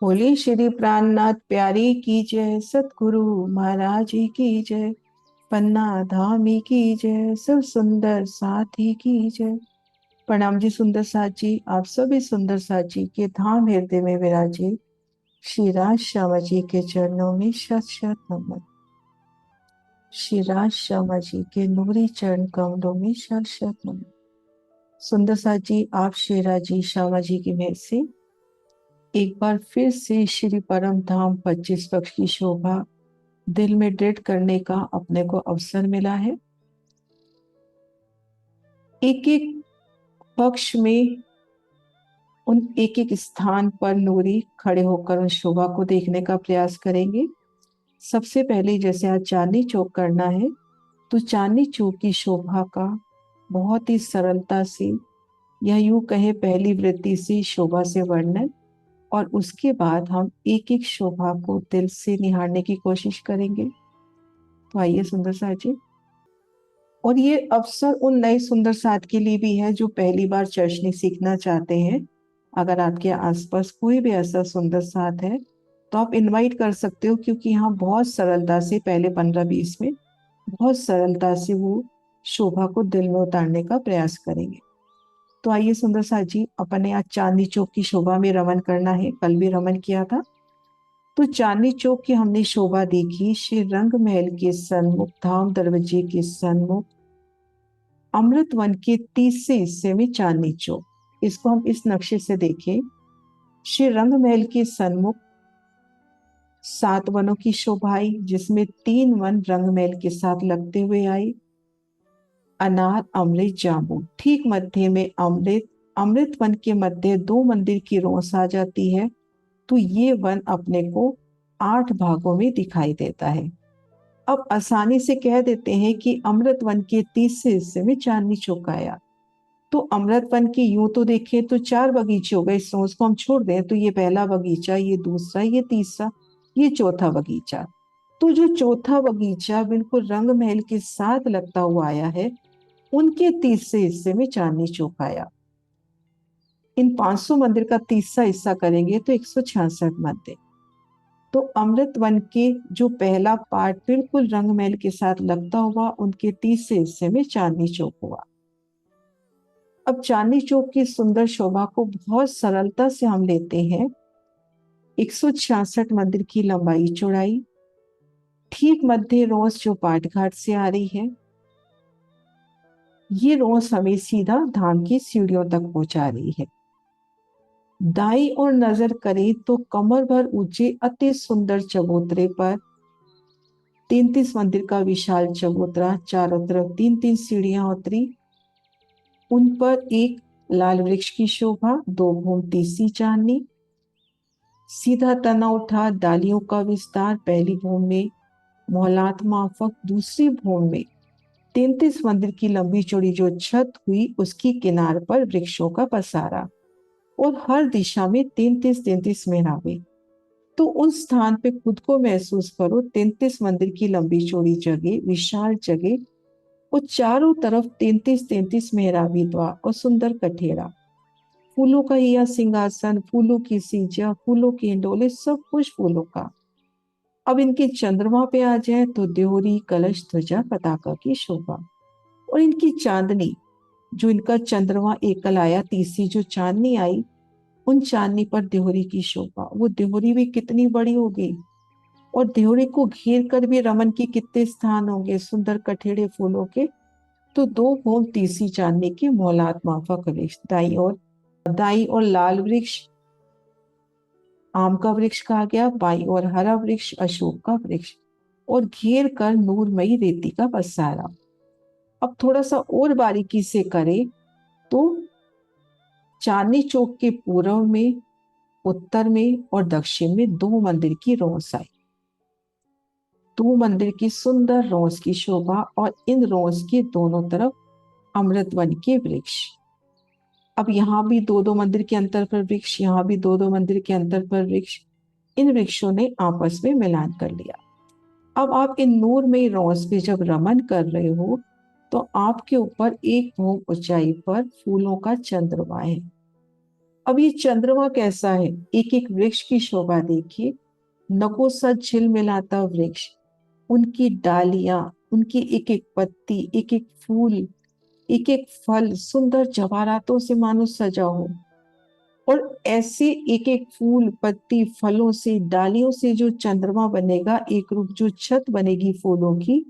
बोले श्री प्राणनाथ प्यारी की जय, सतगुरु महाराज जी की जय, पन्ना धामी की जय, सब सुंदर साथी की जय। प्रणाम जी सुंदर साथ जी, आप सभी सुंदर साथ जी के धाम हृदय में विराजे श्री राज श्यामा जी के चरणों में शत शत नमन। श्री राज श्यामा जी के नूरी चरण कमलों में शत शत नमन। सुंदर साथ जी, आप श्री राज जी श्यामा जी की मेहर से एक बार फिर से श्री परम धाम 25 पक्ष की शोभा दिल में दृढ़ करने का अपने को अवसर मिला है। एक एक पक्ष में उन एक एक स्थान पर नूरी खड़े होकर उन शोभा को देखने का प्रयास करेंगे। सबसे पहले जैसे आज चांदनी चौक करना है, तो चांदनी चौक की शोभा का बहुत ही सरलता से, या यूं कहे पहली वृत्ति से शोभा से वर्णन, और उसके बाद हम एक एक शोभा को दिल से निहारने की कोशिश करेंगे। तो आइए सुंदर साथ जी। और ये अवसर उन नए सुंदर साथ के लिए भी है जो पहली बार चर्चनी सीखना चाहते हैं। अगर आपके आसपास कोई भी ऐसा सुंदर साथ है तो आप इनवाइट कर सकते हो, क्योंकि यहाँ बहुत सरलता से पहले 15-20 में बहुत सरलता से वो शोभा को दिल में उतारने का प्रयास करेंगे। तो आइए सुंदर साथ जी, अपने आज चांदनी चौक की शोभा में रमन करना है। कल भी रमन किया था। तो चांदनी चौक की हमने शोभा देखी श्री रंग महल के सन्मुख, धाम दरवाजे के सन्मुख, अमृत वन के तीसरे हिस्से में चांदनी चौक। इसको हम इस नक्शे से देखें। श्री रंग महल के सन्मुख 7 वनों की शोभा आई, जिसमें 3 वन रंग महल के साथ लगते हुए आई, अनार अमृत जामुन। ठीक मध्य में अमृत वन के मध्य 2 मंदिर की रोस आ जाती है। तो ये वन अपने को 8 भागों में दिखाई देता है। अब आसानी से कह देते हैं कि अमृत वन के तीसरे हिस्से में चांदनी चौक आया। तो अमृत वन की यूं तो देखें तो 4 बगीचे हो गए। इस सोच को हम छोड़ दें तो ये पहला बगीचा, ये दूसरा, ये तीसरा, ये चौथा बगीचा। तो जो चौथा बगीचा बिल्कुल रंग महल के साथ लगता हुआ आया है, उनके तीसरे हिस्से में चांदनी चौक आया। इन 500 मंदिर का तीसरा हिस्सा करेंगे तो 166 मंदिर। तो अमृत वन के जो पहला पार्ट बिल्कुल रंग महल के साथ लगता हुआ, उनके तीसरे हिस्से में चांदनी चौक हुआ। अब चांदनी चौक की सुंदर शोभा को बहुत सरलता से हम लेते हैं। 166 मंदिर की लंबाई चौड़ाई, ठीक मध्य रोस जो पाट घाट से आ रही है, ये रोस हमें सीधा धाम की सीढ़ियों तक पहुंचा रही है। दाई और नजर करें तो कमर भर ऊंचे अति सुंदर चबूतरे पर 33 मंदिर का विशाल चबूतरा, चारों तरफ 3-3 सीढ़ियां उतरी, उन पर एक लाल वृक्ष की शोभा, 2 घूमती सी चांदनी, सीधा तना उठा डालियों का विस्तार, पहली भूमि में मोहलात माफक, दूसरी भूमि में 33 मंदिर की लंबी चौड़ी जो छत हुई, उसकी किनार पर वृक्षों का पसारा, और हर दिशा में 33-33 मेहराबें। तो उस स्थान पे खुद को महसूस करो, 33 मंदिर की लंबी चौड़ी जगह, विशाल जगह, और चारों तरफ 33-33 मेहराबी द्वार और सुंदर कठेरा, फूलों का यह सिंहासन, फूलों की सीजा, फूलों के हिंडोले, सब कुछ फूलों का। अब इनके चंद्रमा पे आ जाए तो देहोरी, कलश, ध्वजा, पताका की शोभा, और इनकी चांदनी, जो इनका चंद्रमा एकल आया, तीसरी जो चांदनी आई, उन चांदनी पर देहोरी की शोभा। वो देहोरी भी कितनी बड़ी होगी, और देहोरी को घेर कर भी रमन के कितने स्थान होंगे सुंदर कठेड़े फूलों के। तो 2 भूम तीसरी चांदनी की मौलात माफक वृक्ष, दाई और लाल वृक्ष आम का वृक्ष कहा गया, बाई और हरा वृक्ष अशोक का वृक्ष, और घेर कर नूरमयी रेती का पसारा। अब थोड़ा सा और बारीकी से करें तो चांदनी चौक के पूर्व में, उत्तर में और दक्षिण में 2 मंदिर की रोस आई। 2 मंदिर की सुंदर रोस की शोभा, और इन रोस के दोनों तरफ अमृत वन के वृक्ष। अब यहाँ भी 2-2 मंदिर के अंतर पर वृक्ष, यहाँ भी 2-2 मंदिर के अंतर पर वृक्ष। इन वृक्षों ने आपस में मिलान कर लिया। अब आप इन नूरमयी रोस पे जब रमन कर रहे हो, तो आपके ऊपर 1 भूम ऊंचाई पर फूलों का चंद्रमा है। अब ये चंद्रमा कैसा है, एक एक वृक्ष की शोभा देखिए। नगों सा झिलमिलाता वृक्ष, उनकी डालियां, उनकी एक एक पत्ती, एक एक फूल, एक एक फल सुंदर जवाहरातों से मानो सजा हो। और ऐसे एक एक फूल, पत्ती, फलों से, डालियों से जो चंद्रमा बनेगा एक रूप, जो छत बनेगी फूलों की,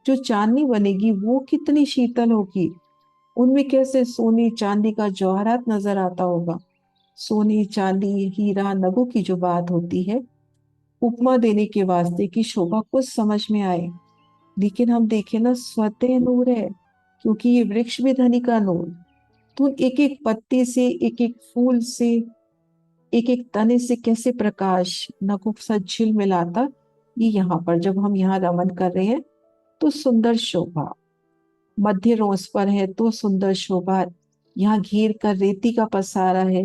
जो चांदनी बनेगी वो कितनी शीतल होगी। उनमें कैसे सोने चांदी का जवाहरात नजर आता होगा। सोने चांदी हीरा नगों की जो बात होती है, उपमा देने के वास्ते की शोभा कुछ समझ में आए। लेकिन हम देखें ना, स्वतः नूर है, क्योंकि ये वृक्ष भी धनी का नूर। तो एक एक पत्ते से, एक एक फूल से, एक एक तने से कैसे प्रकाश नगों सा झिलमिलाता। ये यहाँ पर जब हम यहाँ रमन कर रहे हैं तो सुंदर शोभा, मध्य रोज पर है तो सुंदर शोभा। यहाँ घेर कर रेती का पसारा है,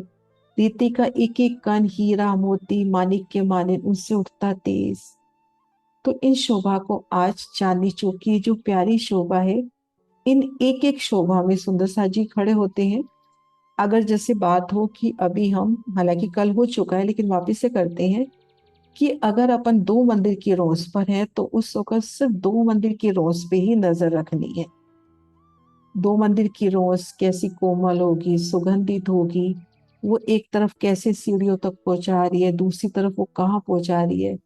रेती का एक एक कण हीरा मोती मानिक के माने उनसे उठता तेज। तो इन शोभा को आज चांदनी चौक की जो प्यारी शोभा है, इन एक एक शोभा में सुंदर सा जी खड़े होते हैं। अगर जैसे बात हो कि अभी हम, हालांकि कल हो चुका है लेकिन वापिस से करते हैं, कि अगर अपन दो मंदिर की रोज पर है तो उस वक्त सिर्फ दो मंदिर की रोज पे ही नजर रखनी है। दो मंदिर की रोज कैसी कोमल होगी, सुगंधित होगी, वो एक तरफ कैसे सीढ़ियों तक पहुंचा रही है, दूसरी तरफ वो कहाँ पहुंचा रही है।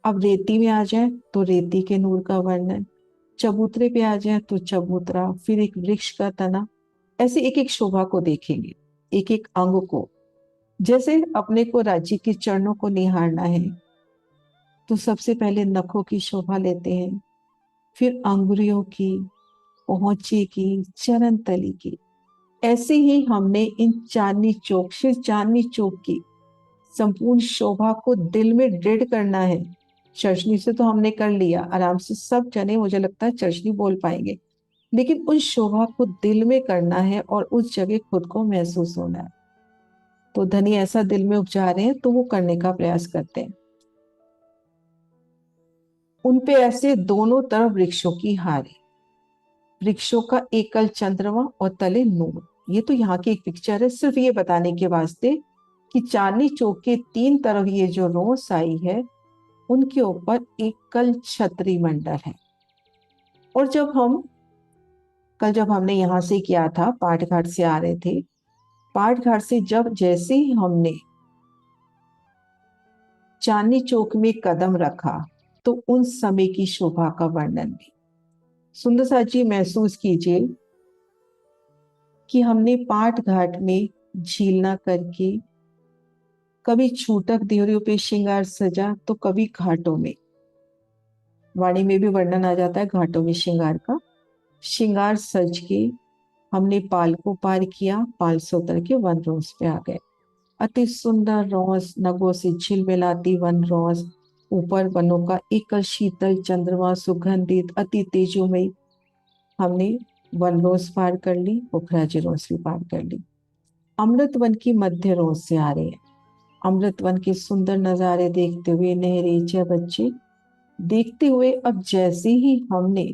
अब रेती में आ जाए तो रेती के नूर का वर्णन, चबूतरे पे आ जाए तो चबूतरा, फिर एक वृक्ष का तना, ऐसे एक एक शोभा को देखेंगे, एक एक अंग को। जैसे अपने को राज्य के चरणों को निहारना है तो सबसे पहले नखों की शोभा लेते हैं, फिर अंगुलियों की, पहुंचे की, चरण तली की। ऐसे ही हमने इन चांदनी चौक से, चांदनी चौक की संपूर्ण शोभा को दिल में दृढ़ करना है। चर्चनी से तो हमने कर लिया आराम से, सब जने मुझे लगता है चर्चनी बोल पाएंगे, लेकिन उस शोभा को दिल में करना है और उस जगह खुद को महसूस होना है। तो धनी ऐसा दिल में उपजा रहे हैं तो वो करने का प्रयास करते हैं। उनपे ऐसे दोनों तरफ वृक्षों की हारी, वृक्षों का एकल चंद्रमा और तले नूर। ये तो यहाँ की एक पिक्चर है, सिर्फ ये बताने के वास्ते कि चांदनी चौक के तीन तरफ ये जो रोसाई है, उनके ऊपर एकल छतरी मंडल है। और जब हम, कल जब हमने यहाँ से किया था, पाठ घाट से आ रहे थे, पाठ घाट से जब जैसे ही हमने चांदनी चौक में कदम रखा तो उन समय की शोभा का वर्णन भी सुंदर सा जी महसूस कीजिए कि हमने पाठ घाट में झीलना करके, कभी छूटक देहरियों पे श्रृंगार सजा तो कभी घाटों में, वाणी में भी वर्णन आ जाता है घाटों में श्रृंगार का, श्रृंगार सज के हमने पाल को पार किया, पाल से उतर के वन रोज पे आ गए। अति सुंदर रोज, नगों से झिलमिलाती वन रोज, ऊपर वनों का एकल शीतल चंद्रमा सुगंधित अति तेजोमयी। हमने वन रोज पार कर ली, पोखराजी रोज भी पार कर ली। अमृत वन की मध्य रोज से आ रहे हैं। अमृत वन के सुंदर नजारे देखते हुए नहरेचे बच्चे देखते हुए, अब जैसे ही हमने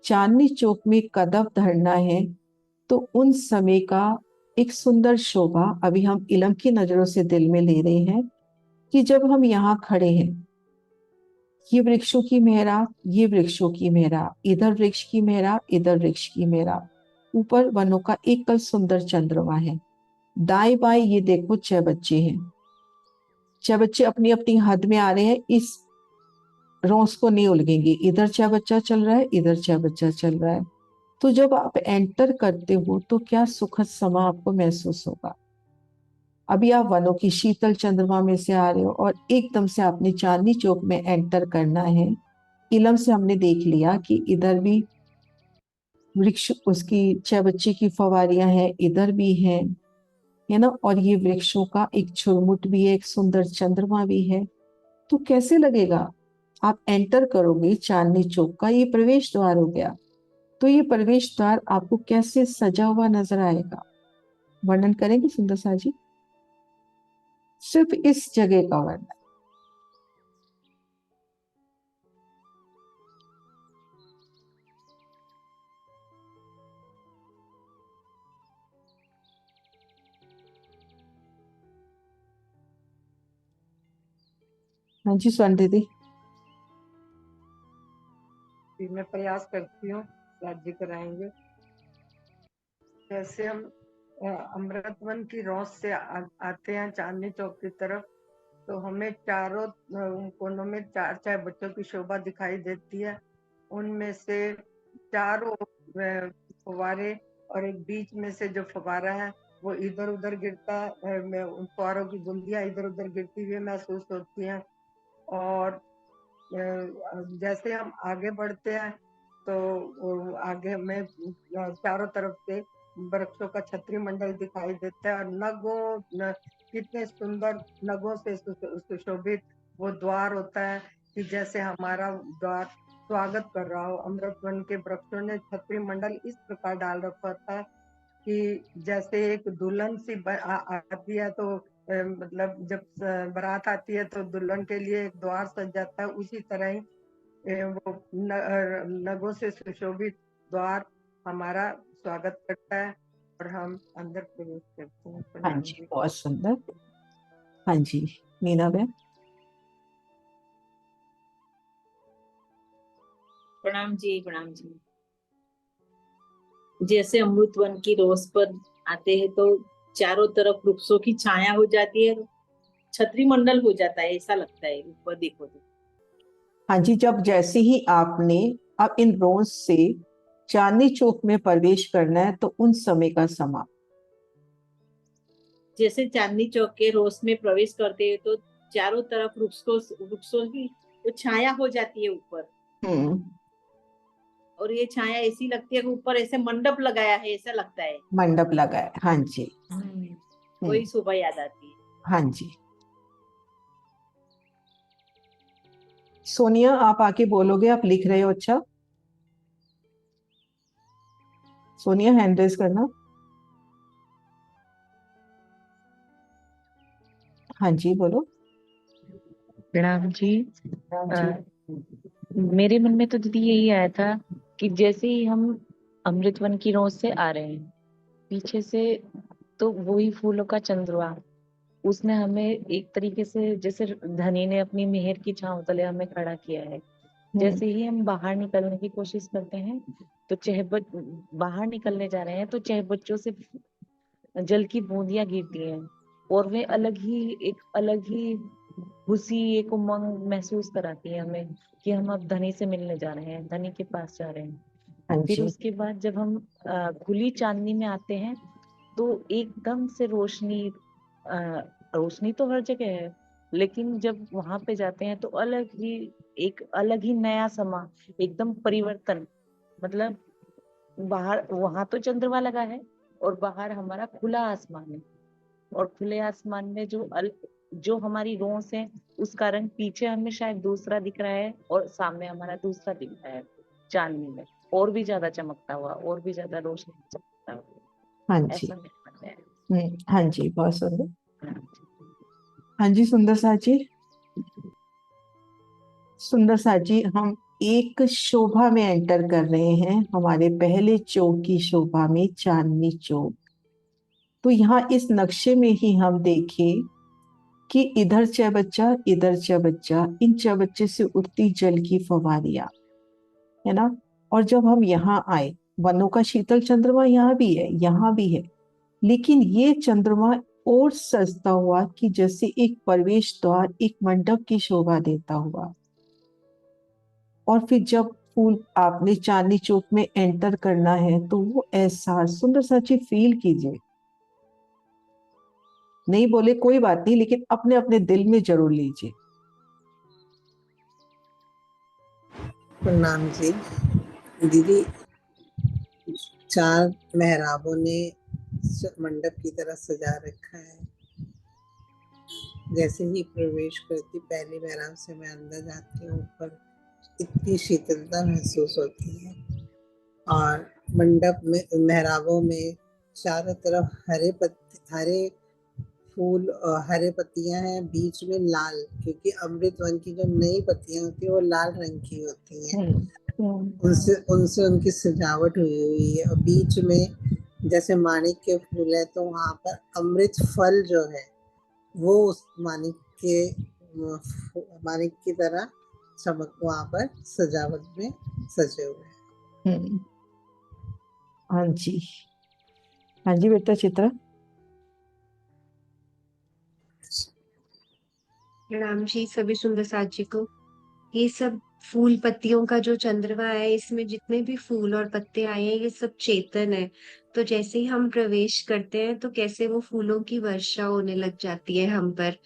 चांदनी चौक में कदम धरना है तो उन समय का एक सुंदर शोभा अभी हम इलम की नजरों से दिल में ले रहे हैं। कि जब हम यहाँ खड़े हैं, ये वृक्षों की मेहराब, ये वृक्षों की मेहराब, इधर वृक्ष की मेहराब, इधर वृक्ष की मेहराब, ऊपर वनों का एकल सुंदर चंद्रमा है। दाएं बाएं ये देखो छह बच्चे हैं, छह बच्चे अपनी अपनी हद में आ रहे हैं, इस रोज को नहीं उलझेंगे, इधर छह बच्चा चल रहा है, इधर छह बच्चा चल रहा है। तो जब आप एंटर करते हो तो क्या सुखद समा आपको महसूस होगा। अभी आप वनों की शीतल चंद्रमा में से आ रहे हो और एकदम से आपने चांदनी चौक में एंटर करना है। इलम से हमने देख लिया कि इधर भी वृक्ष, उसकी छह बच्चे की फवारियां हैं, इधर भी हैं, है ना, और ये वृक्षों का एक झुरमुट भी है, एक सुंदर चंद्रमा भी है। तो कैसे लगेगा, आप एंटर करोगे चांदनी चौक का, ये प्रवेश द्वार हो गया, तो ये प्रवेश द्वार आपको कैसे सजा हुआ नजर आएगा, वर्णन करेंगे सुंदर सा जी, सिर्फ इस जगह का वर्णन। हाँ जी स्वर्ण दीदी। मैं प्रयास करती हूँ, राज्य कराएंगे। जैसे हम अमृतवन की रोज से आते हैं चांदनी चौक की तरफ, तो हमें चारों कोनों में चार चार बच्चों की शोभा दिखाई देती है। उनमें से चारों फव्वारे और एक बीच में से जो फव्वारा है वो इधर उधर गिरता है, उन फव्वारों की बूंदियां इधर उधर गिरती हुई महसूस होती हैं। और जैसे हम आगे बढ़ते हैं तो आगे में चारों तरफ से वृक्षों का छतरी मंडल दिखाई देता है, और कितने सुंदर नगों से सुशोभित वो द्वार होता है कि जैसे हमारा द्वार स्वागत कर रहा हो। अमृतवन के वृक्षों ने छतरी मंडल इस प्रकार डाल रखा था कि जैसे एक दुल्हन सी आती है तो मतलब जब बारात आती है तो दुल्हन के लिए एक द्वार सज जाता है, उसी तरह ही वो नगों से सुशोभित द्वार हमारा स्वागत करता है और हम अंदर प्रवेश करते हैं। हाँ प्रणाम जी जी। बहुत सुंदर। हाँ जी मीना बहन। प्रणाम जी, प्रणाम जी। जैसे अमृत वन की रोज पर आते हैं तो चारों तरफ वृक्षों की छाया हो जाती है, छतरी मंडल हो जाता है, ऐसा लगता है ऊपर देखो तो। हाँ जी जब जैसे ही आपने अब इन रोज से चांदनी चौक में प्रवेश करना है तो उन समय का समा। जैसे चांदनी चौक के रोज में प्रवेश करते हैं तो चारों तरफ वृक्षों वृक्षों की वो छाया हो जाती है ऊपर, हम्म। और ये छाया ऐसी लगती है कि ऊपर ऐसे मंडप लगाया है ऐसा लगता है। मंडप लगा है हाँ जी। वही शोभा याद आती है। हाँ जी सोनिया आप आके बोलोगे, आप लिख रहे हो। अच्छा सोनिया हैंड रेज करना। हाँ जी बोलो। प्रणाम जी। हाँ अ, जी। मेरे मन में तो दीदी यही आया था कि जैसे ही हम अमृतवन की रोज से आ रहे हैं पीछे से, तो वही फूलों का चंद्रमा उसने हमें एक तरीके से जैसे धनी ने अपनी मेहर की छांव तले हमें खड़ा किया है। हम्म। जैसे ही हम बाहर निकलने की कोशिश करते हैं तो बाहर निकलने जा रहे हैं तो चहबच्चों से जल की बूंदियां गिरती हैं, और वे अलग ही खुशी, एक उमंग महसूस कराती है हमें कि हम अब धनी से मिलने जा रहे हैं, धनी के पास जा रहे हैं। हाँ फिर जी। उसके बाद जब हम खुली चांदनी में आते हैं तो एकदम से अ, रोशनी तो हर जगह है, लेकिन जब वहां पे जाते हैं तो एक अलग ही नया समा, एकदम परिवर्तन। मतलब बाहर वहां तो चंद्रमा लगा है और बाहर हमारा खुला आसमान है, और खुले आसमान में जो हमारी रोज है उसका रंग पीछे हमें शायद दूसरा दिख रहा है और सामने हमारा दूसरा दिख रहा है चांदनी में, और भी ज्यादा चमकता हुआ, और भी ज्यादा रोशनी चमकता हाँ हुआ, जी। ऐसा मेरे मन में है। हाँ जी बहुत सुंदर। हाँ। हाँ जी सुंदर साची। सुंदर साची हम एक शोभा में एंटर कर रहे हैं, हमारे पहले चौक की शोभा में, चांदनी चौक। तो यहाँ इस नक्शे में ही हम देखें कि इधर चौबच्चा इधर चौबच्चा, इन चौबच्चे से उठती जल की फवारियां, है ना। और जब हम यहाँ आए, वनों का शीतल चंद्रमा यहाँ भी है, यहाँ भी है, लेकिन ये चंद्रमा और सजता हुआ कि जैसे एक प्रवेश द्वार, एक मंडप की शोभा देता हुआ। और फिर जब फूल आपने चांदनी चौक में एंटर करना है तो वो एहसास सुंदर साची फील कीजिए। नहीं बोले कोई बात नहीं, लेकिन अपने अपने दिल में जरूर लीजिए। प्रणाम जी। दीदी, चार मेहराबों ने मंडप की तरह सजा रखा है। जैसे ही प्रवेश करती पहली मेहराब से मैं अंदर जाती हूँ, ऊपर इतनी शीतलता महसूस होती है। और मंडप में मेहराबों में चारों तरफ हरे फूल और हरे पत्तियां हैं, बीच में लाल, क्योंकि अमृत वन की जो नई पत्तियां होती है वो लाल रंग की होती हैं। उनसे उनसे उनकी सजावट हुई हुई है, और बीच में जैसे माणिक के फूल है तो वहां पर अमृत फल जो है वो उस माणिक के मानिक की तरह चमक वहां पर सजावट में सजे हुए हैं। हाँ जी, हाँ जी बेटा चित्रा। प्रणाम जी सभी सुंदर साथ जी को। ये सब फूल पत्तियों का जो चंद्रमा है, इसमें जितने भी फूल और पत्ते आए हैं ये सब चेतन है। तो जैसे ही हम प्रवेश करते हैं तो कैसे वो फूलों की वर्षा होने लग जाती है हम पर।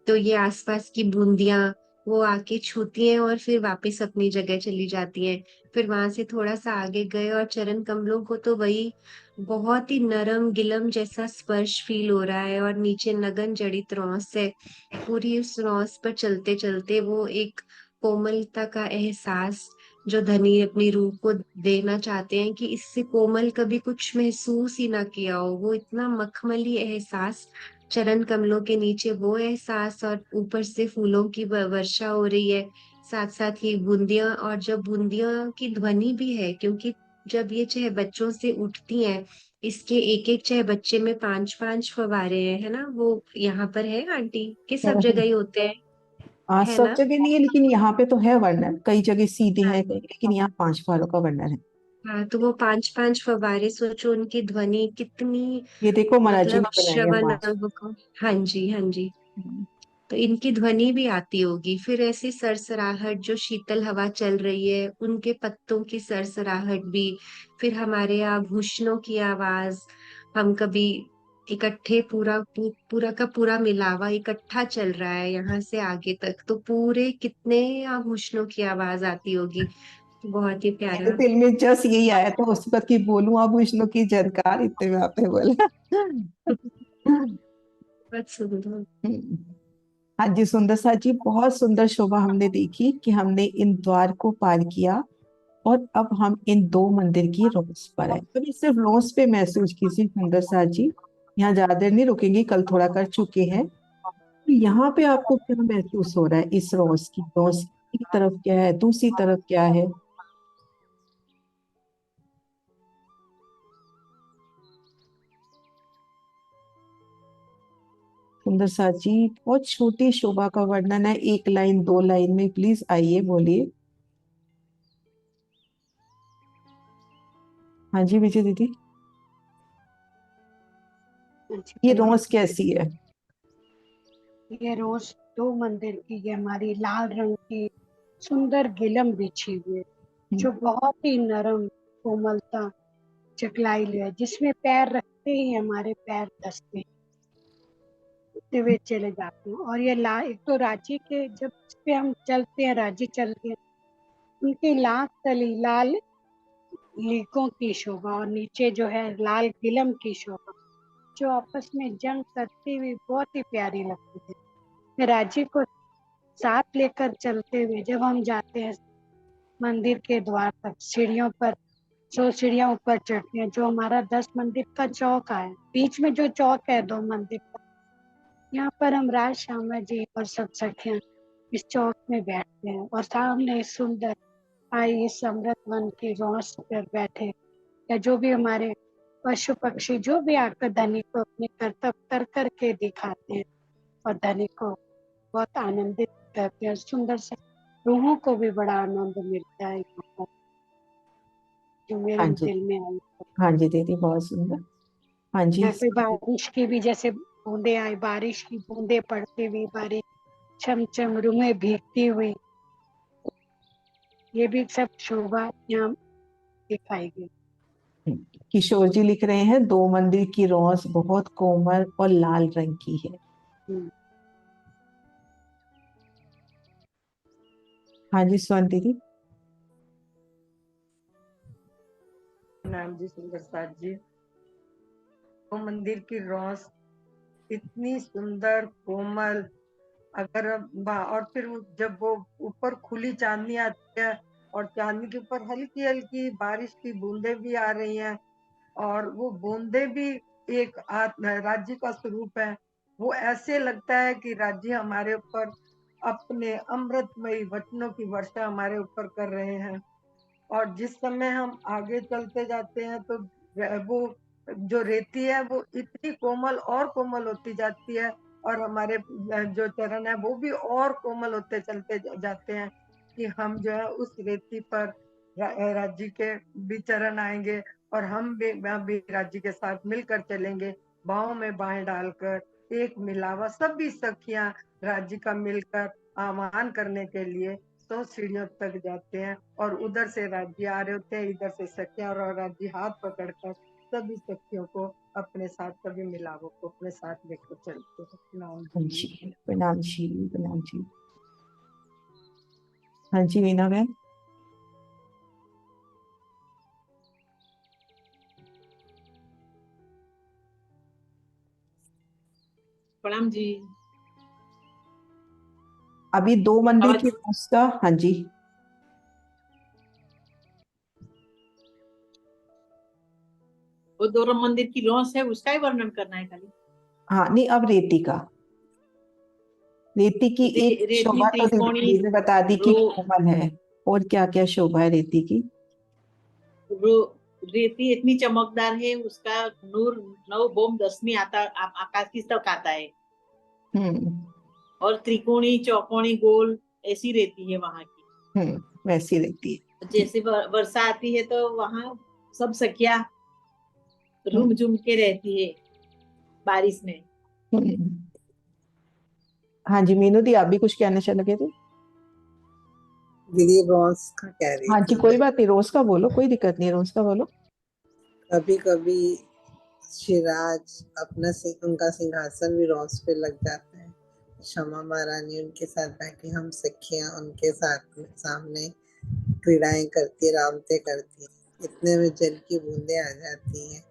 तो ये आसपास की बूंदियां वो आके छूती हैं और फिर वापस अपनी जगह चली जाती हैं। फिर वहां से थोड़ा सा आगे गए और चरण कमलों को तो वही बहुत ही नरम गिलम जैसा स्पर्श फील हो रहा है, और नीचे नगन जड़ित रौंस है। पूरी उस रौंस पर चलते चलते वो एक कोमलता का एहसास जो धनी अपनी रूह को देना चाहते हैं कि इससे कोमल कभी कुछ महसूस ही ना किया हो, वो इतना मखमली एहसास। चरण कमलों के नीचे वो एहसास, और ऊपर से फूलों की वर्षा हो रही है। साथ साथ ही बूंदियां, और जब बूंदियां की ध्वनि भी है, क्योंकि जब ये चाहे बच्चों से उठती हैं, इसके एक एक चाहे बच्चे में 5-5 फव्वारे हैं, है ना। वो यहाँ पर है आंटी कि सब जगह ही होते हैं, है सब ना। जगह नहीं है, लेकिन यहाँ पे तो है वर्णन, कई जगह सीधे हाँ हैं कहीं, लेकिन यहाँ 5 फव्वारों का वर्णन है। हाँ, तो वो 5-5 फव्वारे, सोचो उनकी ध्वनि कितनी, ये देखो महाराज जी मतलब ने बनाई है श्रवण 5। अंग को। हाँ जी हाँ जी। तो इनकी ध्वनि भी आती होगी, फिर ऐसी सरसराहट जो शीतल हवा चल रही है, उनके पत्तों की सरसराहट भी, फिर हमारे आभूषणों की आवाज। हम कभी इकट्ठे पूरा का पूरा मिलावा इकट्ठा चल रहा है यहाँ से आगे तक, तो पूरे कितने आभूषणों की आवाज आती होगी। बहुत ही मेरे प्यारा। दिल में जस्ट यही आया था उस वक्त की बोलूं अब विष्णु की झनकार, इतने में आपने बोला। बहुत सुंदर। हाँ जी सुंदर सा जी, बहुत सुंदर शोभा हमने देखी कि हमने इन द्वार को पार किया, और अब हम इन 2 मंदिर की रोज पर है। अभी सिर्फ रोज पे महसूस कीजिए सुंदर सा जी, यहाँ ज्यादा देर नहीं रुकेंगे, कल थोड़ा कर चुके हैं। तो यहाँ पे आपको क्या महसूस हो रहा है? इस रोज की तरफ क्या है, दूसरी तरफ क्या है? सुंदर सा जी, बहुत छोटी शोभा का वर्णन है, 1 लाइन 2 लाइन में, प्लीज आइए बोलिए। हाँ जी विजय दीदी, ये रोज कैसी है? ये रोज 2 मंदिर की, ये हमारी लाल रंग की सुंदर गिलम बिछी हुई है, जो बहुत ही नरम कोमलता चकलाई है, जिसमें पैर रखते ही हमारे पैर धंसते उठते हुए चले जाते हैं। और ये एक तो रांची के, जब इस पे हम चलते हैं, रांची चलते हैं, उनकी लाख तली लाल लीकों की शोभा, और नीचे जो है लाल गिलम की शोभा, जो आपस में जंग करती हुई बहुत ही प्यारी लगती है। रांची को साथ लेकर चलते हुए जब हम जाते हैं मंदिर के द्वार तक, सीढ़ियों पर 100 सीढ़ियां ऊपर चढ़ते हैं, जो हमारा 10 मंदिर का चौक है, बीच में जो चौक है 2 मंदिर का, यहाँ पर हम राज श्यामा जी और सब सखियां इस चौक में बैठते हैं, और सामने सुंदर आई इस अमृत वन की रौस पर बैठे, या जो भी हमारे पशु पक्षी जो भी आकर धनी को अपने कर्तव्य कर करके दिखाते हैं, और धनी को बहुत आनंदित करते हैं। सुंदर से रूहों को भी बड़ा आनंद मिलता है यहाँ पर, जो मेरे हाँ जी, दिल में आई। हाँ जी दीदी, बहुत सुंदर। हाँ जी, यहाँ पे बारिश की भी जैसे बूंदे आई, बारिश की बूंदे पड़ती हुई, बारिश छम छम रूहें भीगती हुई, ये भी सब शोभा यहाँ दिखाई गई। किशोर जी लिख रहे हैं 2 मंदिर की रौस बहुत कोमल और लाल रंग की है। हम्म। हाँ जी स्वर्ण दीदी। नाम जी सुंदर साथ जी, वो मंदिर की रौस इतनी सुंदर कोमल, अगर और फिर जब वो ऊपर खुली चांदनी आती है, और चांदनी के ऊपर हल्की हल्की बारिश की बूंदे भी आ रही हैं, और वो बूंदे भी एक राज्य का स्वरूप है। वो ऐसे लगता है कि राज्य हमारे ऊपर अपने अमृतमयी वचनों की वर्षा हमारे ऊपर कर रहे हैं। और जिस समय हम आगे चलते जाते हैं तो वो जो रेती है वो इतनी कोमल और कोमल होती जाती है, और हमारे जो चरण है वो भी और कोमल होते चलते जाते हैं कि हम जो है उस रेती पर राज्य के भी चरण आएंगे और हम भी राज्य के साथ मिलकर चलेंगे, बाहों में बाहें डालकर, एक मिलावा सभी सखियां राज्य का मिलकर आह्वान करने के लिए 100 सीढ़ियों तक जाते हैं और उधर से राज्य आ रहे होते हैं, इधर से सखियां और राज्य हाथ पकड़कर सभी सखियों को अपने साथ, सभी मिलावों को अपने साथ लेकर चलते हैं। प्रणाम हाँ जी। जी, प्रणाम जी, प्रणाम जी। हाँ जी वीना मैम। प्रणाम जी। अभी 2 मंदिर आवाज की उसका, हाँ जी। वो दो मंदिर की रौस है, उसका ही वर्णन करना है खाली। हाँ नहीं, अब रेती का, रेती की एक रेती शोभा तो त्रिकोणी दीदी ने बता दी कि रो कोमल है, और क्या क्या शोभा है रेती की? रो रेती इतनी चमकदार है, उसका नूर नौ बोम दसवीं आता आकाश की तक आता है। हम्म। और त्रिकोणी चौकोनी गोल ऐसी रेती है वहां की। वैसी रहती है। जैसे वर्षा आती है तो वहां सब सखिया हम्म, रूम झूम के रहती है बारिश में। हम्म। हाँ जी मीनू दी, आप भी कुछ कहना चाह लगे थे? दीदी रोज का कह रही हाँ जी, थी कोई मैं। बात नहीं, रोज का बोलो, कोई दिक्कत नहीं है, रोज का बोलो। कभी कभी शिराज अपना उनका सिंहासन भी रोज पे लग जाता है, क्षमा महारानी उनके साथ बैठी, हम सखियां उनके साथ सामने क्रीड़ाएं करती, रामते करती, इतने में जल की बूंदें आ जाती हैं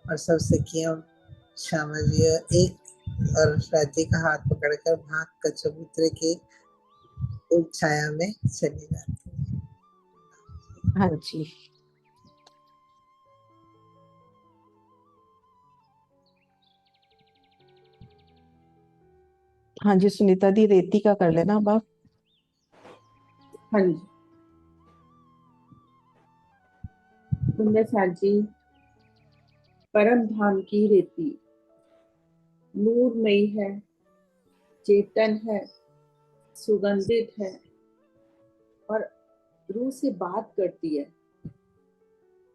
और सब सखियां श्यामा जी और राजी का हाथ पकड़कर भाग कर चबूतरे के उप छाया में चली जाती है। हाँ जी। हाँ जी सुनीता दी, रेती का कर लेना अब आप। हाँ जी। सुंदर साथ जी, परम धाम की रेती नूरमयी है, चेतन है, सुगंधित है और रूह से बात करती है।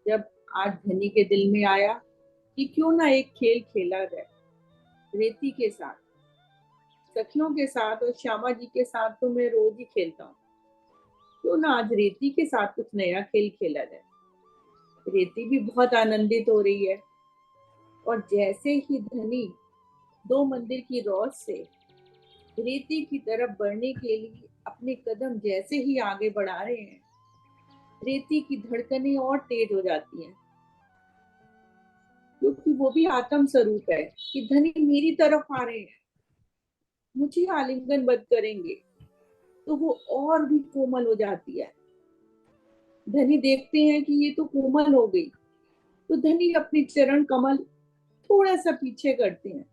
जब आज धनी के दिल में आया कि क्यों ना एक खेल खेला जाए रेती के साथ, सखियों के साथ, और श्यामा जी के साथ तो मैं रोज ही खेलता हूँ, क्यों ना आज रेती के साथ कुछ नया खेल खेला जाए। रेती भी बहुत आनंदित हो रही है और जैसे ही धनी 2 मंदिर की रौस से रेती की तरफ बढ़ने के लिए अपने कदम जैसे ही आगे बढ़ा रहे हैं, रेती की धड़कनें और तेज हो जाती हैं, क्योंकि वो भी आत्म स्वरूप है कि धनी मेरी तरफ आ रहे हैं, मुझे आलिंगन बद्ध करेंगे, तो वो और भी कोमल हो जाती है। धनी देखते हैं कि ये तो कोमल हो गई, तो धनी अपने चरण कमल थोड़ा सा पीछे करते हैं,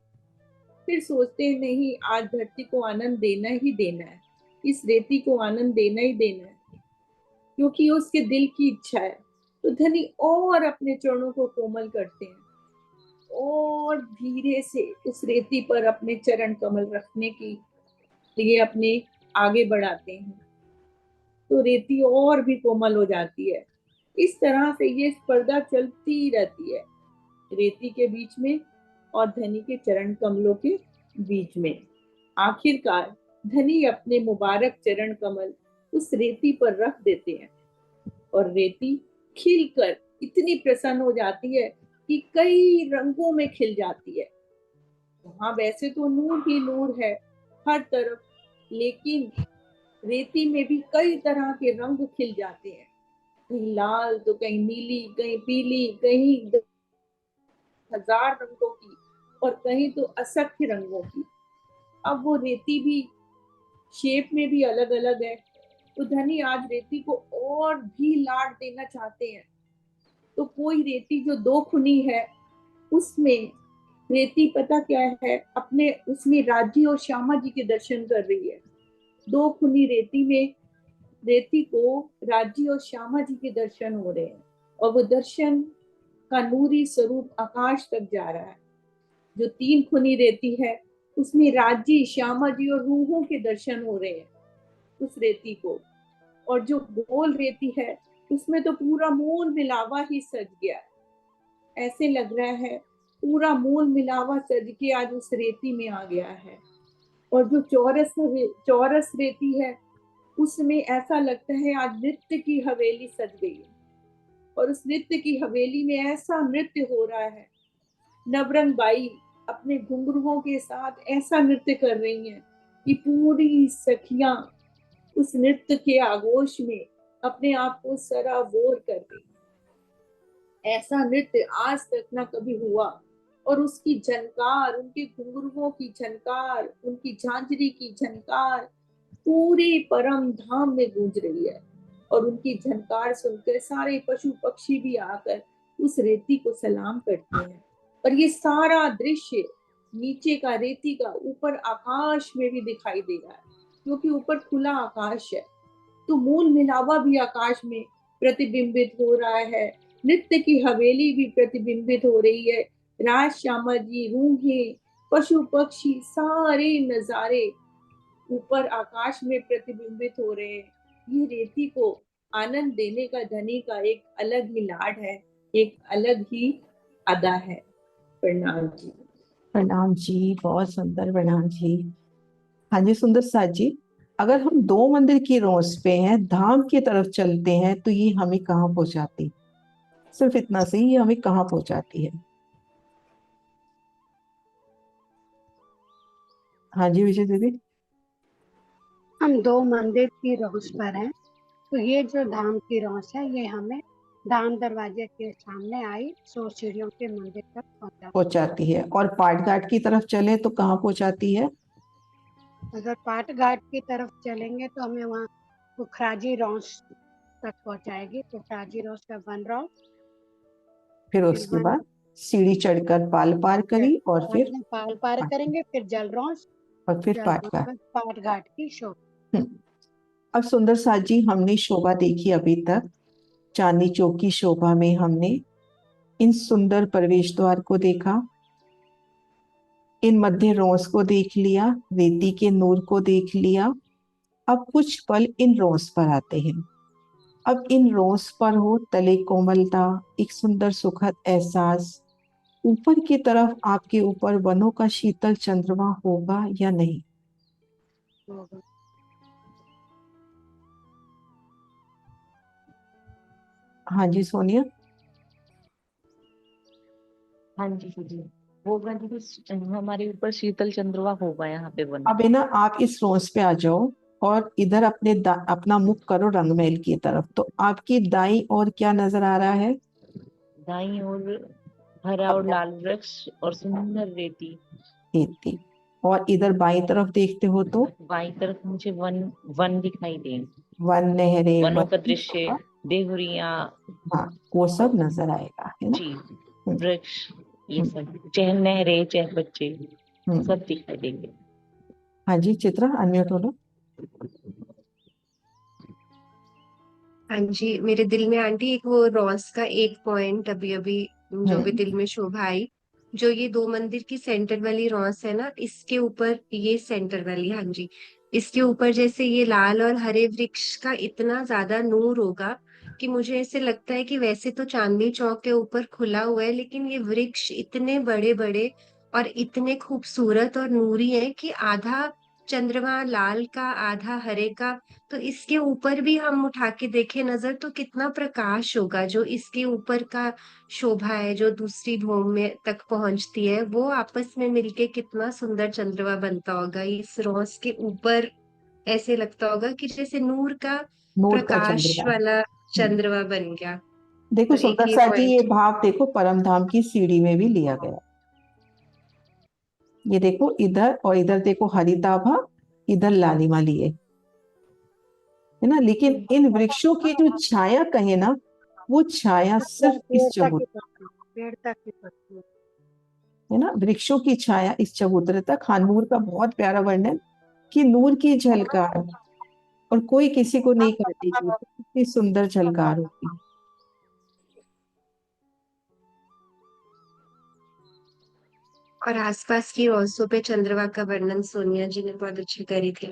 फिर सोचते हैं नहीं, आज धरती को आनंद देना ही देना है, इस रेती को आनंद देना ही देना है, क्योंकि उसके दिल की इच्छा है। तो धनी और अपने चरणों को कोमल करते हैं और धीरे से उस रेती पर अपने चरण कमल रखने की लिए अपने आगे बढ़ाते हैं, तो रेती और भी कोमल हो जाती है। इस तरह से ये स्पर्धा चलती ही रहती है, रेती के बीच में और धनी के चरण कमलों के बीच में। आखिरकार धनी अपने मुबारक चरण कमल उस रेती पर रख देते हैं और रेती खिलकर इतनी प्रसन्न हो जाती है कि कई रंगों में खिल जाती है। वहां वैसे तो नूर ही नूर है हर तरफ, लेकिन रेती में भी कई तरह के रंग खिल जाते हैं, कहीं लाल तो कहीं नीली, कहीं पीली, कहीं हजार रंगों की और कहीं तो असंख्य रंगों की। अब वो रेती भी शेप में भी अलग अलग है, तो धनी आज रेती को और भी लाड देना चाहते हैं। तो कोई रेती जो 2 खुनी है, उसमें रेती पता क्या है, अपने उसमें राजी और श्यामा जी के दर्शन कर रही है। 2 खुनी रेती में रेती को राजी और श्यामा जी के दर्शन हो रहे हैं और वो दर्शन का नूरी स्वरूप आकाश तक जा रहा है। जो 3 खुनी रेती है उसमें राजी, श्यामा जी और रूहों के दर्शन हो रहे हैं उस रेती को। और जो गोल रेती है उसमें तो पूरा मूल मिलावा ही सज गया। ऐसे लग रहा है पूरा मूल मिलावा सज के आज उस रेती में आ गया है। और जो चौरस रेती है उसमें ऐसा लगता है आज नृत्य की हवेली सज गई है। और उस नृत्य की हवेली में ऐसा नृत्य हो रहा है, नवरंग बाई अपने घुंघरुओं के साथ ऐसा नृत्य कर रही हैं कि पूरी सखियां उस नृत्य के आगोश में अपने आप को सराबोर कर गई। ऐसा नृत्य आज तक ना कभी हुआ। और उसकी झनकार, उनके घुंघरुओं की झनकार, उनकी झांझरी की झनकार पूरे परम धाम में गूंज रही है। और उनकी झनकार सुनकर सारे पशु पक्षी भी आकर उस रेती को सलाम करते हैं। और ये सारा दृश्य नीचे का रेती का ऊपर आकाश में भी दिखाई दे रहा है, क्योंकि ऊपर खुला आकाश है। तो मूल मिलावा भी आकाश में प्रतिबिंबित हो रहा है, नृत्य की हवेली भी प्रतिबिंबित हो रही है। राज श्यामा जी, रूहें, पशु पक्षी, सारे नजारे ऊपर आकाश में प्रतिबिंबित हो रहे हैं। ये रेती को आनंद देने का धनी का एक अलग ही लाड है, एक अलग ही अदा है। प्रणाम जी। प्रणाम जी, बहुत सुंदर, प्रणाम जी। हाँ जी सुंदर साथ जी, अगर हम दो मंदिर की रोज पे हैं, धाम की तरफ चलते हैं, तो ये हमें कहाँ पहुंचाती? सिर्फ इतना से ही ये हमें कहाँ पहुंचाती है? हाँ जी विजय दीदी। हम दो मंदिर की रौस पर हैं, तो ये जो धाम की रौस है ये हमें धाम दरवाजे के सामने आई 100 सीढ़ियों के मंदिर तक पहुंचाती है। और पाट घाट की तरफ चले तो कहाँ पहुंचाती है? अगर पाट घाट की तरफ चलेंगे तो हमें वहाँ पुखराजी रौस तक पहुंचाएगी। पुखराजी रौस का वन रौस, फिर फिर उसके बाद सीढ़ी चढ़कर पाल पार करी और फिर पाल पार करेंगे, फिर जल रौस, और फिर जल पाट रौस घाट। पर पाट घाट की शोभा। अब सुंदर साथ जी, हमने शोभा देखी अभी तक। चांदनी चौक की शोभा में हमने इन सुंदर प्रवेश द्वार को देखा, इन मध्य रोस को देख लिया, रेती के नूर को देख लिया। अब कुछ पल इन रोस पर आते हैं। अब इन रोस पर हो तले कोमलता, एक सुंदर सुखद एहसास। ऊपर की तरफ आपके ऊपर वनों का शीतल चंद्रमा होगा या नहीं? हाँ जी सोनिया। हाँ जी जी, होगा जी, हमारे ऊपर शीतल चंद्रमा होगा यहाँ पे बना। अब है ना, आप इस रोज पे आ जाओ और इधर अपना मुख करो रंगमहल की तरफ। तो आपकी दाई और क्या नजर आ रहा है? दाई और हरा और लाल वृक्ष और सुंदर रेती। खेती। और इधर बाई तरफ देखते हो तो बाई तरफ मुझे वन वन दिखाई देंगे, वन, नहरें, वनों का वन। दृश्य, देहुरिया हाँ, वो सब नजर आएगा, है ना? जी, वृक्ष, ये सब, चाहे नहरें चाहे बच्चे, सब दिखाई देंगे। हाँ जी चित्रा, अनम्यूट हो लो। हाँ जी, मेरे दिल में आंटी एक वो रॉस का एक पॉइंट अभी अभी जो भी दिल में शोभा आई, जो ये दो मंदिर की सेंटर वाली रॉस है ना, इसके ऊपर ये सेंटर वाली, हाँ जी, इसके ऊपर जैसे ये लाल और हरे वृक्ष का इतना ज्यादा नूर होगा कि मुझे ऐसे लगता है कि वैसे तो चांदनी चौक के ऊपर खुला हुआ है, लेकिन ये वृक्ष इतने बड़े बड़े और इतने खूबसूरत और नूरी है कि आधा चंद्रमा लाल का आधा हरे का, तो इसके ऊपर भी हम उठा के देखें नजर तो कितना प्रकाश होगा। जो इसके ऊपर का शोभा है जो दूसरी भूमि में तक पहुंचती है, वो आपस में मिलके कितना सुंदर चंद्रमा बनता होगा। इस रोज के ऊपर ऐसे लगता होगा कि जैसे नूर का नूर का प्रकाश चंद्रमा। वाला चंद्रमा बन गया। देखो तो एक सुंदर ये सा जी, ये पॉइंट। भाव देखो परम धाम की सीढ़ी में भी लिया गया। ये देखो इधर और इधर देखो हरिताभा, इधर लालिमा लिए, है ना? लेकिन इन वृक्षों की जो छाया कहे ना, वो छाया सिर्फ इस चबूतरे, पेड़ तक की पत्तियों। है ना? वृक्षों की छाया इस चबूतरे तक। हाँ, नूर का बहुत प्यारा वर्णन कि नूर की झलकार, और कोई किसी को नहीं काटेगी, इतनी सुंदर झलकार होगी। और आसपास की रौसों पे चंद्रमा का वर्णन सोनिया जी ने बहुत अच्छी करी थी।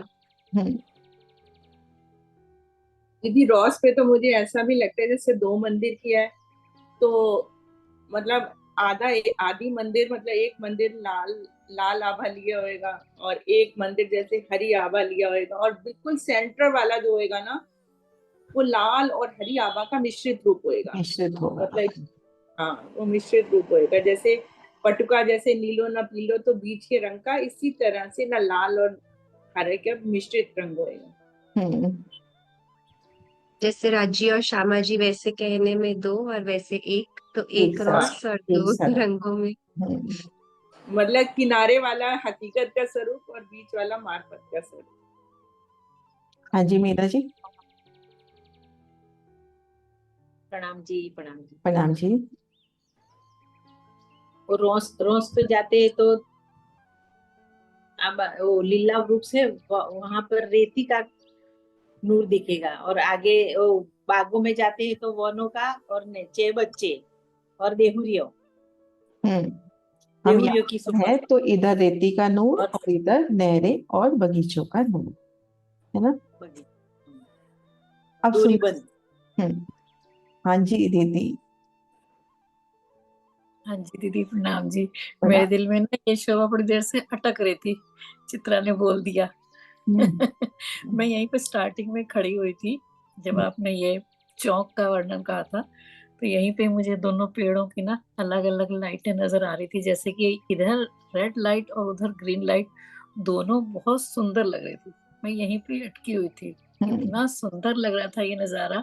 दीदी रॉस पे तो मुझे ऐसा भी लगता है जैसे दो मंदिर किया है, तो मतलब आदि मंदिर, मतलब एक मंदिर लाल लाल आभा लिया होएगा और एक मंदिर जैसे हरी आभा लिया होएगा, और बिल्कुल सेंटर वाला जो होएगा ना वो लाल और हरी आभा का मिश्रित रूप होएगा। मिश्रित होगा। मतलब हाँ, वो मिश्रित रूप होएगा। जैसे पटुका जैसे नीलो न पीलो तो बीच के रंग का, इसी तरह से ना लाल और हरे का मिश्रित रंग होएगा। जैसे राजी और श्यामा जी वैसे कहने में दो और वैसे एक, तो एक एक रॉस और दो साथ। रंगों में। मतलब किनारे वाला हकीकत का स्वरूप और बीच वाला मार्फत का स्वरूप। हाँ जी मीना जी। प्रणाम जी, प्रणाम जी। प्रणाम जी। और रोज रोज पे जाते हैं तो अब वो लीला वृक्ष से वहां पर रेती का नूर दिखेगा, और आगे वो बागों में जाते हैं तो वनों का, और नीचे बच्चे और देहुरियों हम की यहाँ सुबह है तो इधर रेती का नूर और और इधर नहरें और बगीचों का नूर, है ना। अब डोरी सुन। बंद। हाँ जी दीदी। हाँ जी दीदी, प्रणाम जी। प्रणाम। मेरे दिल में ना ये शोभा बड़ी देर से अटक रही थी, चित्रा ने बोल दिया। मैं यहीं पे स्टार्टिंग में खड़ी हुई थी जब आपने ये चौक का वर्णन कहा था, तो यहीं पे मुझे दोनों पेड़ों की ना अलग अलग लाइटें नजर आ रही थी, जैसे कि इधर रेड लाइट और उधर ग्रीन लाइट, दोनों बहुत सुंदर लग रही थी। मैं यहीं पे अटकी हुई थी, इतना सुंदर लग रहा था ये नजारा,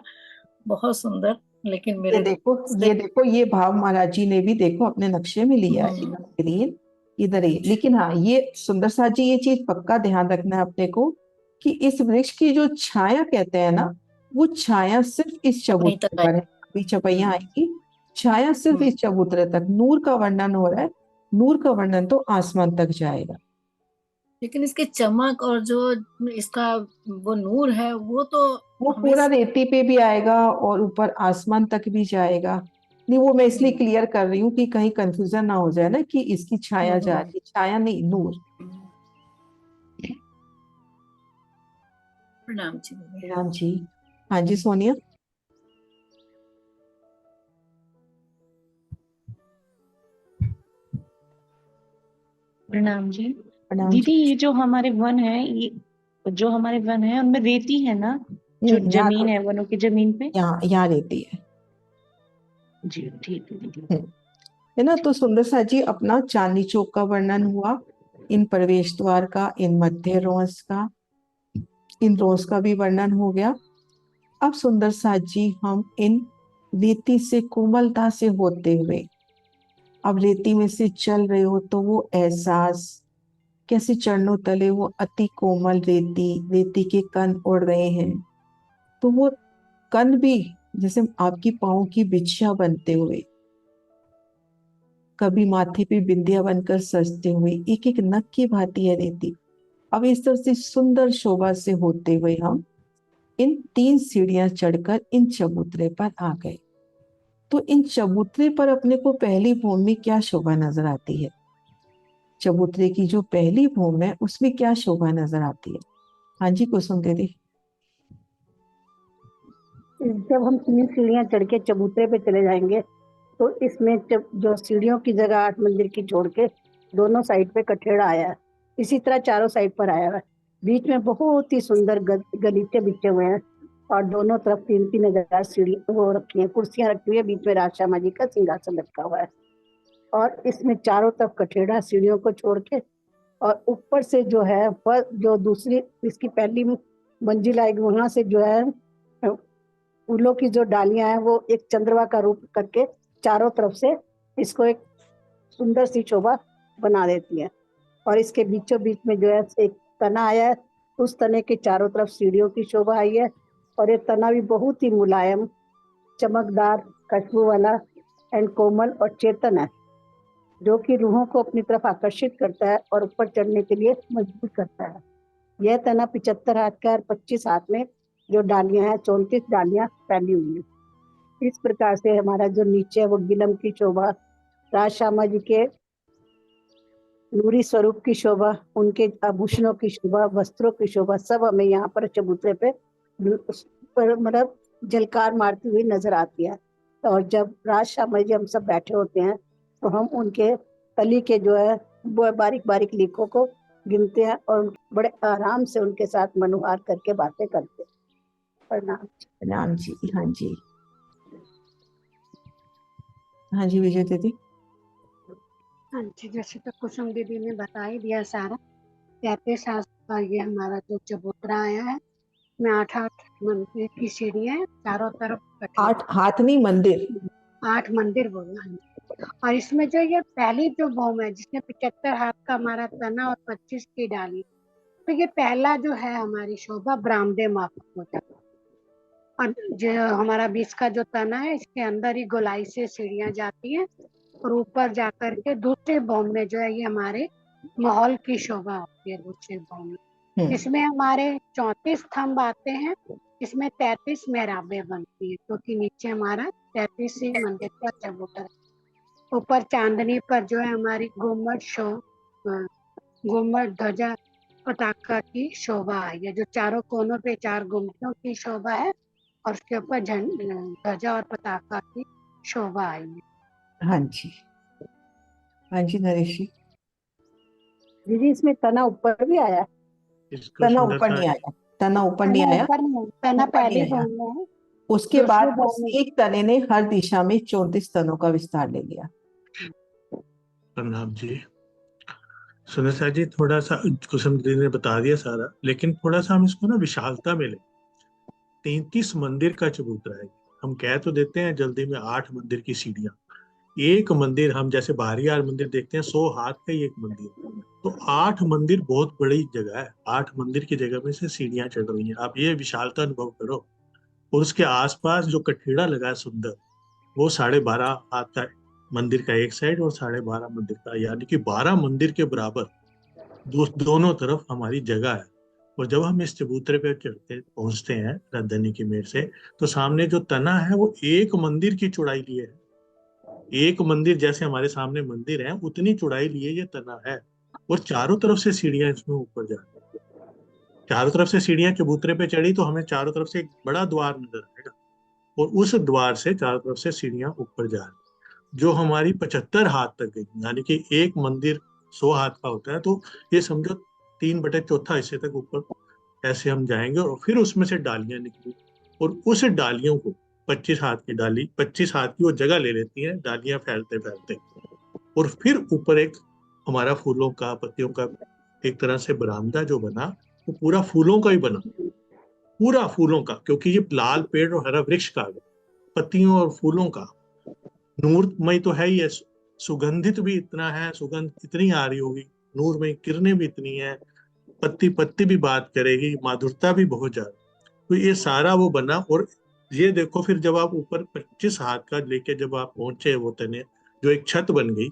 बहुत सुंदर। लेकिन ये मेरे देखो ये देखो ये भाव महाराज जी ने भी देखो अपने नक्शे में लिया है, हम्म। ग्रीन इधर ही। लेकिन हाँ ये सुंदर साथ जी ये चीज पक्का ध्यान रखना है अपने को कि इस वृक्ष की जो छाया कहते हैं ना, वो छाया सिर्फ इस वहीं चबूतरे तक पर है। अभी चपैया आएगी, छाया सिर्फ इस चबूतरे तक। नूर का वर्णन हो रहा है, नूर का वर्णन तो आसमान तक जाएगा। लेकिन इसकी चमक और जो इसका वो नूर है वो तो वो हमें पूरा रेती पे भी आएगा और ऊपर आसमान तक भी जाएगा। नहीं वो मैं इसलिए क्लियर कर रही हूँ कि कहीं कंफ्यूजन ना हो जाए ना कि इसकी छाया जा रही है, छाया नहीं नूर। प्रणाम जी। राम जी। हाँ जी सोनिया। प्रणाम जी। प्रणाम दीदी जी। ये जो हमारे वन है, ये जो हमारे वन है उनमें रेती है ना, जो यहाँ जमीन है वनों की जमीन पे। यहाँ रहती है। जी ठीक है दीदी। है ना। तो सुंदर सा जी अपना चांदनी चौक का वर्णन हुआ, इन प्रवेश द्वार का, इन मध्य रोज का, इन रोज का भी वर्णन हो गया। अब सुंदर सा जी हम इन रेती से कोमलता से होते हुए, अब रेती में से चल रहे हो तो वो एहसास कैसे चरणों तले वो अति कोमल रेती, रेती के कण उड़ रहे हैं, तो वो कण भी जैसे आपकी पाँव की बिछिया बनते हुए, कभी माथे पे बिंदिया बनकर सजते हुए, एक एक नख की भांति है रेती। अब इस तरह से सुंदर शोभा से होते हुए हम इन 3 सीढ़ियां चढ़कर इन चबूतरे पर आ गए। तो इन चबूतरे पर अपने को पहली भूमि में क्या शोभा नजर आती है? चबूतरे की जो पहली भूमि है उसमें क्या शोभा नजर आती है? हाँ जी कुसुम दीदी। जब हम 3 सीढ़ियां चढ़ के चबूतरे पे चले जाएंगे तो इसमें जो सीढ़ियों की जगह 8 मंजिल की छोड़ के दोनों साइड पे कठेड़ा आया है, इसी तरह चारों साइड पर आया है। बीच में बहुत ही सुंदर गलीचे बिछे हुए हैं और दोनों तरफ 3-3 हजार सीढ़ी वो रखी है, कुर्सियां रखी हुई है, बीच में राजा माँ जी का सिंहासन रखा हुआ है। और इसमें चारों तरफ कठेड़ा सीढ़ियों को छोड़ के, और ऊपर से जो है जो दूसरी इसकी पहली मंजिल आएगी वहां से जो है फूलों की जो डालियां हैं वो एक चंद्रमा का रूप करके चारों तरफ से इसको एक सुंदर सी शोभा बना देती है। और इसके बीचों बीच में जो है एक तना आया है, उस तने के चारों तरफ सीढ़ियों की शोभा आई है। और ये तना भी बहुत ही मुलायम, चमकदार, खुशबू वाला एंड कोमल और चेतन है, जो कि रूहों को अपनी तरफ आकर्षित करता है और ऊपर चढ़ने के लिए मजबूर करता है। यह तना 75 हाथ का और 25 हाथ में जो डालियां हैं 34 डालियां फैली हुई है। इस प्रकार से हमारा जो नीचे है वो गिलम की शोभा राज श्यामा जी के नूरी स्वरूप की शोभा, उनके आभूषणों की शोभा, वस्त्रों की शोभा, सब हमें यहाँ पर चबूतरे पे मतलब झलकार मारती हुई नजर आती है। और जब राज श्यामल जी हम सब बैठे होते हैं तो हम उनके कली के जो है वो बारीक बारीक लीकों को गिनते हैं और बड़े आराम से उनके साथ मनोहार करके बातें करते हैं। प्रणाम। प्रणाम जी। हाँ जी, हाँ जी विजय दीदी। हाँ जी, जैसे तो कुसुम दीदी ने बता ही दिया सारा। 33 हाथ का ये हमारा जो चबूतरा आया है, इसमें 8 मंदिर की सीढ़ियां हैं, चारों तरफ 8 हाथ नहीं, मंदिर। 8 मंदिर बोलना है। और इसमें जो ये पहली जो भौम है जिसमें 75 हाथ का हमारा तना और 25 की डाली, तो ये पहला जो है हमारी शोभा ब्राह्मदेव माफक होता है। और जो हमारा 20 का जो तना है, इसके अंदर ही गोलाई से सीढ़ियां जाती हैं और ऊपर जाकर के दूसरे भौम में जो है ये हमारे माहौल की शोभा होती है। दूसरे भौम में इसमें हमारे 34 स्तंभ आते हैं, इसमें 33 मेहराबें बनती है, क्योंकि नीचे हमारा 33 ही मंदिर का चबूतरा। ऊपर चांदनी पर जो है हमारी घुमट ध्वजा पताका की शोभा आई है, जो चारों कोनों पे 4 गुम्बदों की शोभा है और उसके ऊपर ध्वजा और पताका की शोभा आई है। हाँ जी, हाँ जी नरेश जी। दीदी इसमें तना ऊपर भी आया? तना ऊपर नहीं आया, तना ऊपर नहीं आया, तना ऊपर नहीं पहले आया। भौम में है। उसके बाद दूसरे उस भौम में एक तने ने हर दिशा में 34 तनों का विस्तार ले लिया। प्रणाम जी। सुनीता जी, थोड़ा सा कुसुम दीदी ने बता दिया सारा, लेकिन थोड़ा सा हम इसको ना विशालता में ले। 33 मंदिर का चबूतरा है। हम कह तो देते हैं जल्दी में 8 मंदिर की सीढ़ियां। एक मंदिर, हम जैसे बाहरी मंदिर देखते हैं 100 हाथ का ही एक मंदिर, तो 8 मंदिर बहुत बड़ी जगह है। 8 मंदिर की जगह में से सीढ़ियां चढ़ रही हैं। आप ये विशालता अनुभव करो। और उसके आसपास जो कठेड़ा लगा है सुंदर, वो 12.5 हाथ का मंदिर का एक साइड और 12.5 मंदिर का, यानी कि 12 मंदिर के बराबर दोनों तरफ हमारी जगह है। और जब हम इस चबूतरे पे चढ़ते पहुंचते हैं राजधानी की मेड़ से, तो सामने जो तना है वो एक मंदिर की चौड़ाई लिए है। एक मंदिर जैसे हमारे सामने मंदिर है उतनी चौड़ाई लिए ये तना है। और चारों तरफ से सीढ़ियां इसमें ऊपर जा रही है। चारों तरफ से सीढ़ियां चबूतरे पे चढ़ी तो हमें चारों तरफ से एक बड़ा द्वार नजर आएगा, और उस द्वार से चारों तरफ से सीढ़ियां ऊपर जा रही, जो हमारी 75 हाथ तक गई। यानी कि एक मंदिर 100 हाथ का होता है, तो ये समझो 3/4 हिस्से तक ऊपर ऐसे हम जाएंगे। और फिर उसमें से डालियां निकली, और उस डालियों को 25 हाथ की डाली, 25 हाथ की वो जगह ले लेती है डालियां फैलते फैलते। और फिर ऊपर एक हमारा फूलों का, पत्तियों का एक तरह से बरामदा जो बना, वो पूरा फूलों का ही बना, पूरा फूलों का, क्योंकि ये लाल पेड़ और हरा वृक्ष का है, पत्तियों और फूलों का। नूरमय तो है ही है, सुगंधित भी इतना है, सुगंध इतनी आ रही होगी, नूरमय किरणें भी इतनी है, पत्ती पत्ती भी बात करेगी, माधुरता भी बहुत ज्यादा। तो ये सारा वो बना। और ये देखो, फिर जब आप ऊपर 25 हाथ का लेके जब आप पहुंचे, वो तने जो एक छत बन गई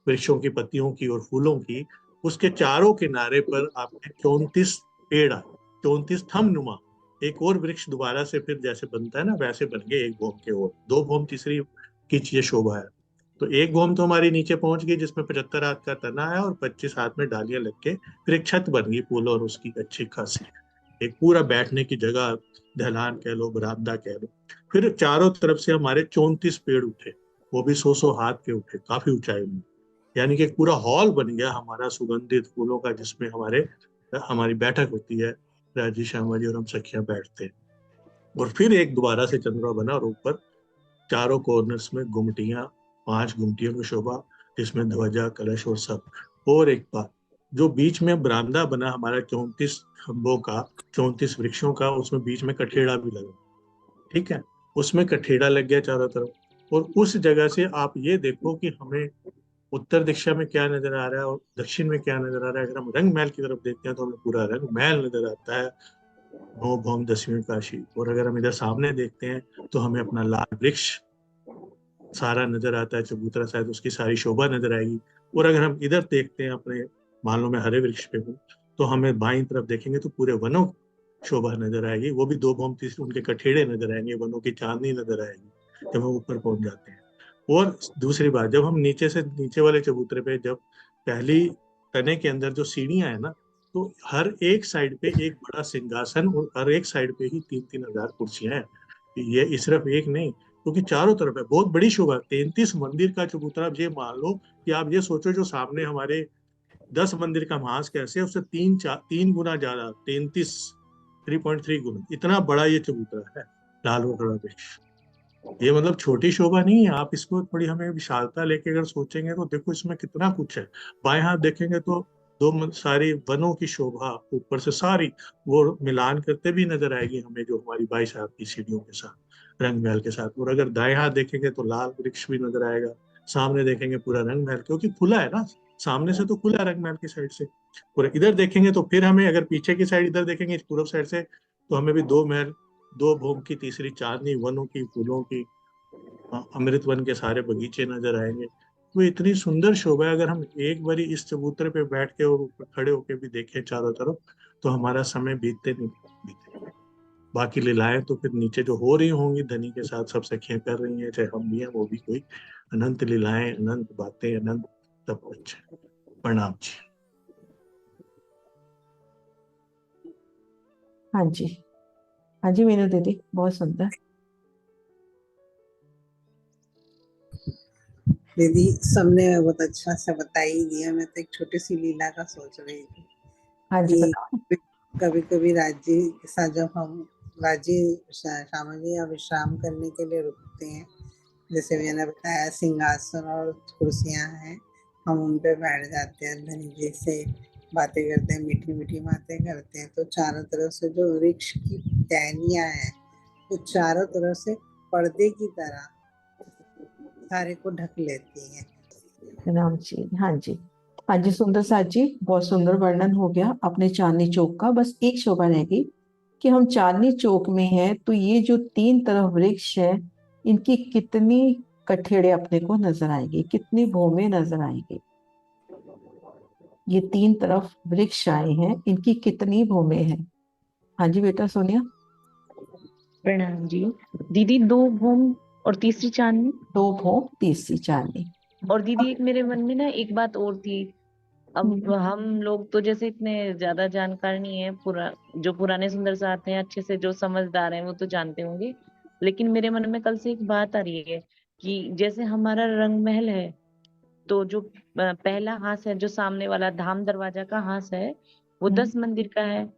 वृक्षों की, पत्तियों की और फूलों की, उसके चारों किनारे पर आपके 34 पेड़ आए, 34 थम नुमा। एक और वृक्ष दोबारा से फिर जैसे बनता है ना, वैसे बन गए एक भौम के, और 2 भौम तीसरी की ये शोभा है। तो एक भौम तो हमारी नीचे पहुंच गई, जिसमें 75 हाथ का तना है और 25 हाथ में डालियां लग के फिर एक छत बन गई फूल और उसकी अच्छी खासी, एक पूरा बैठने की जगह, ढलान कह लो, बरामदा कह लो। फिर चारों तरफ से हमारे 34 पेड़ उठे, वो भी 100 हाथ के उठे, काफी ऊंचाई में। यानी कि एक पूरा हॉल बन गया हमारा सुगंधित फूलों का, जिसमें हमारी बैठक होती है, राजी श्यामा जी और हम सखियां बैठते हैं। और फिर एक दोबारा से चंद्रमा बना, और ऊपर चारों कॉर्नर्स में गुमटियां, 5 गुमटियों की शोभा, जिसमें ध्वजा, कलश और सब। और एक बात, जो बीच में बरामदा बना हमारा 34 खंभों का, 34 वृक्षों का, उसमें बीच में कठेड़ा भी लगा, ठीक है, उसमें कठेड़ा लग गया चारों तरफ। और उस जगह से आप ये देखो कि हमें उत्तर दिशा में क्या नजर आ रहा है और दक्षिण में क्या नजर आ रहा है। अगर हम रंग महल की तरफ देखते हैं तो हमें पूरा रंग महल नजर आता है, 9 भौम 10वीं काशी। और अगर हम इधर सामने देखते हैं तो हमें अपना लाल वृक्ष सारा नजर आता है, चबूतरा शायद उसकी सारी शोभा नजर आएगी। और अगर हम इधर देखते हैं अपने, मान लो मैं हरे वृक्ष पे हूँ, तो हमें बाईं तरफ देखेंगे तो पूरे वनों शोभा नजर आएगी, वो भी 2 भौम तीसरी उनके कठेड़े नजर आएंगे, वनों की चांदनी नजर आएगी जब हम ऊपर पहुंच जाते हैं। और दूसरी बात, जब हम नीचे से नीचे वाले चबूतरे पे जब पहली तने के अंदर जो सीढ़ियां है ना, तो हर एक साइड पे एक बड़ा सिंहासन और हर एक साइड पे ही 3-3 हजार कुर्सियां हैं। ये सिर्फ एक नहीं, क्योंकि चारों तरफ है, बहुत बड़ी शोभा। 33 मंदिर का चबूतरा। अब ये मान लो कि आप ये सोचो, जो सामने हमारे 10 मंदिर का महाज कैसे है, उससे 3 गुना ज्यादा, 3.3 गुना इतना बड़ा ये चबूतरा है लाल वगैरह पे। ये मतलब छोटी शोभा नहीं है। आप इसको थोड़ी, हमें विशालता लेके अगर सोचेंगे तो देखो इसमें कितना कुछ है। बाएं हाथ देखेंगे तो सारी वनों की शोभा ऊपर से सारी वो मिलान करते भी नजर आएगी हमें, जो हमारी 22 हाथ की सीढ़ियों के साथ, रंग महल के साथ। और अगर दाएं हाथ देखेंगे तो लाल वृक्ष भी नजर आएगा। सामने देखेंगे पूरा रंग महल, क्योंकि खुला है ना, सामने से तो खुला है रंग महल की साइड से। और इधर देखेंगे तो फिर हमें, अगर पीछे की साइड इधर देखेंगे पूर्व साइड से, तो हमें भी 2 महल, 2 भूम की तीसरी चांदनी, वनों की, फूलों की, अमृत वन के सारे बगीचे नजर आएंगे। वो इतनी सुंदर शोभा है। अगर हम एक बारी इस चबूतरे पे बैठ के और ऊपर खड़े होके भी देखें चारों तरफ, तो हमारा समय बीतते नहीं बीते। बाकी लीलाएं तो फिर नीचे जो हो रही होंगी धनी के साथ, सब सखियां कर रही हैं, चाहे हम भी हैं, वो भी कोई अनंत लीलाएं, अनंत बातें, अनंत सब कुछ है। प्रणाम जी। हाँ जी, हाँ जी मीनू दीदी, बहुत सुंदर। दीदी सबने बहुत अच्छा से बता ही दिया। मैं तो एक छोटी सी लीला का सोच रही थी हाँ जी कि बताओ। कभी कभी राजी के साथ जब हम राजी शाम जी या विश्राम करने के लिए रुकते हैं, जैसे मैंने बताया सिंहासन और कुर्सियां हैं, हम उन पे बैठ जाते हैं, धनी जी से बातें करते हैं, मीठी मीठी बातें करते हैं, तो चारों तरफ से जो वृक्ष की टहनियां हैं, वो चारों तरफ से पर्दे की तरह सारे को ढक लेती हैं। राम जी, हाँ जी, हाँ जी सुंदर साथ जी, बहुत सुंदर वर्णन हो गया अपने चांदनी चौक का। बस एक शोभा रह गई कि हम चांदनी चौक में हैं, तो ये जो 3 तरफ वृक्ष है, इनकी कितनी कठेड़े अपने को नजर आएंगे, कितनी भूमि नजर आएंगी। ये 3 तरफ वृक्ष आए हैं, इनकी कितनी भूमि है। हाँ जी बेटा सोनिया। प्रणाम जी। दीदी 2 भूम और तीसरी चांदनी। 2 भूम तीसरी चांदनी। और दीदी एक मेरे मन में ना एक बात और थी। अब हम लोग तो जैसे इतने ज्यादा जानकार नहीं है, जो पुराने सुंदर साथ हैं अच्छे से, जो समझदार हैं वो तो जानते होंगे। लेकिन मेरे मन में कल से एक बात आ रही है कि जैसे हमारा रंग महल है, तो जो पहला हास है, जो सामने वाला धाम दरवाजा का हास है, वो 10 मंदिर का है।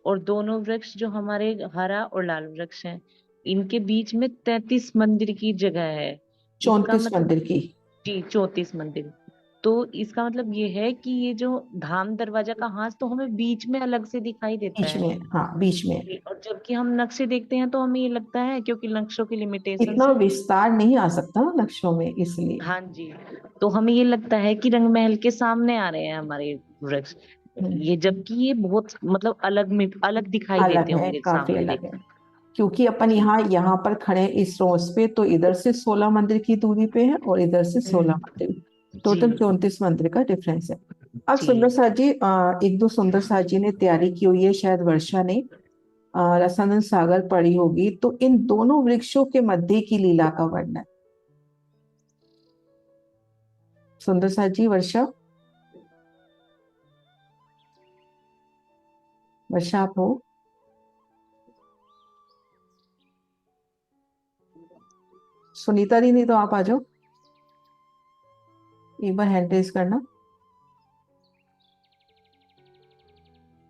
और दोनों वृक्ष जो हमारे हरा और लाल वृक्ष हैं, इनके बीच में 33 मंदिर की जगह है। इसका 34 मतलब मंदिर की। जी 34 मंदिर। तो इसका मतलब ये है कि ये जो धाम दरवाजा का हाथ तो हमें बीच में अलग से दिखाई देता बीच है। में, हाँ बीच में। और जबकि हम नक्शे देखते हैं तो हमें ये लगता है, क्योंकि नक्शों की लिमिटेशन इतना है। विस्तार नहीं आ सकता ना नक्शों में, इसलिए। हाँ जी। तो हमें ये लगता है कि रंग महल के सामने आ रहे हैं हमारे वृक्ष, ये जबकि ये बहुत मतलब अलग दिखाई अलग देते है, होंगे काफी सामने अलग देख। है। क्योंकि अपन जी। यहाँ यहाँ पर खड़े हैं इस रोज पे, तो इधर से 16 मंदिर की दूरी पे है और इधर से 16 मंदिर, टोटल जी 34 मंदिर का डिफरेंस है। अब जी। सुंदर साथ जी, एक दो सुंदर साथ जी ने तैयारी की हुई है, शायद वर्षा ने रसानंद सागर पढ़ी होगी, तो इन दोनों वृक्षों के मध्य की लीला का वर्णन। सुंदर साथ जी, वर्षा, वर्षा आप हो? सुनीता दी, नहीं तो आप आ जाओ, एक बार हैंड रेज करना।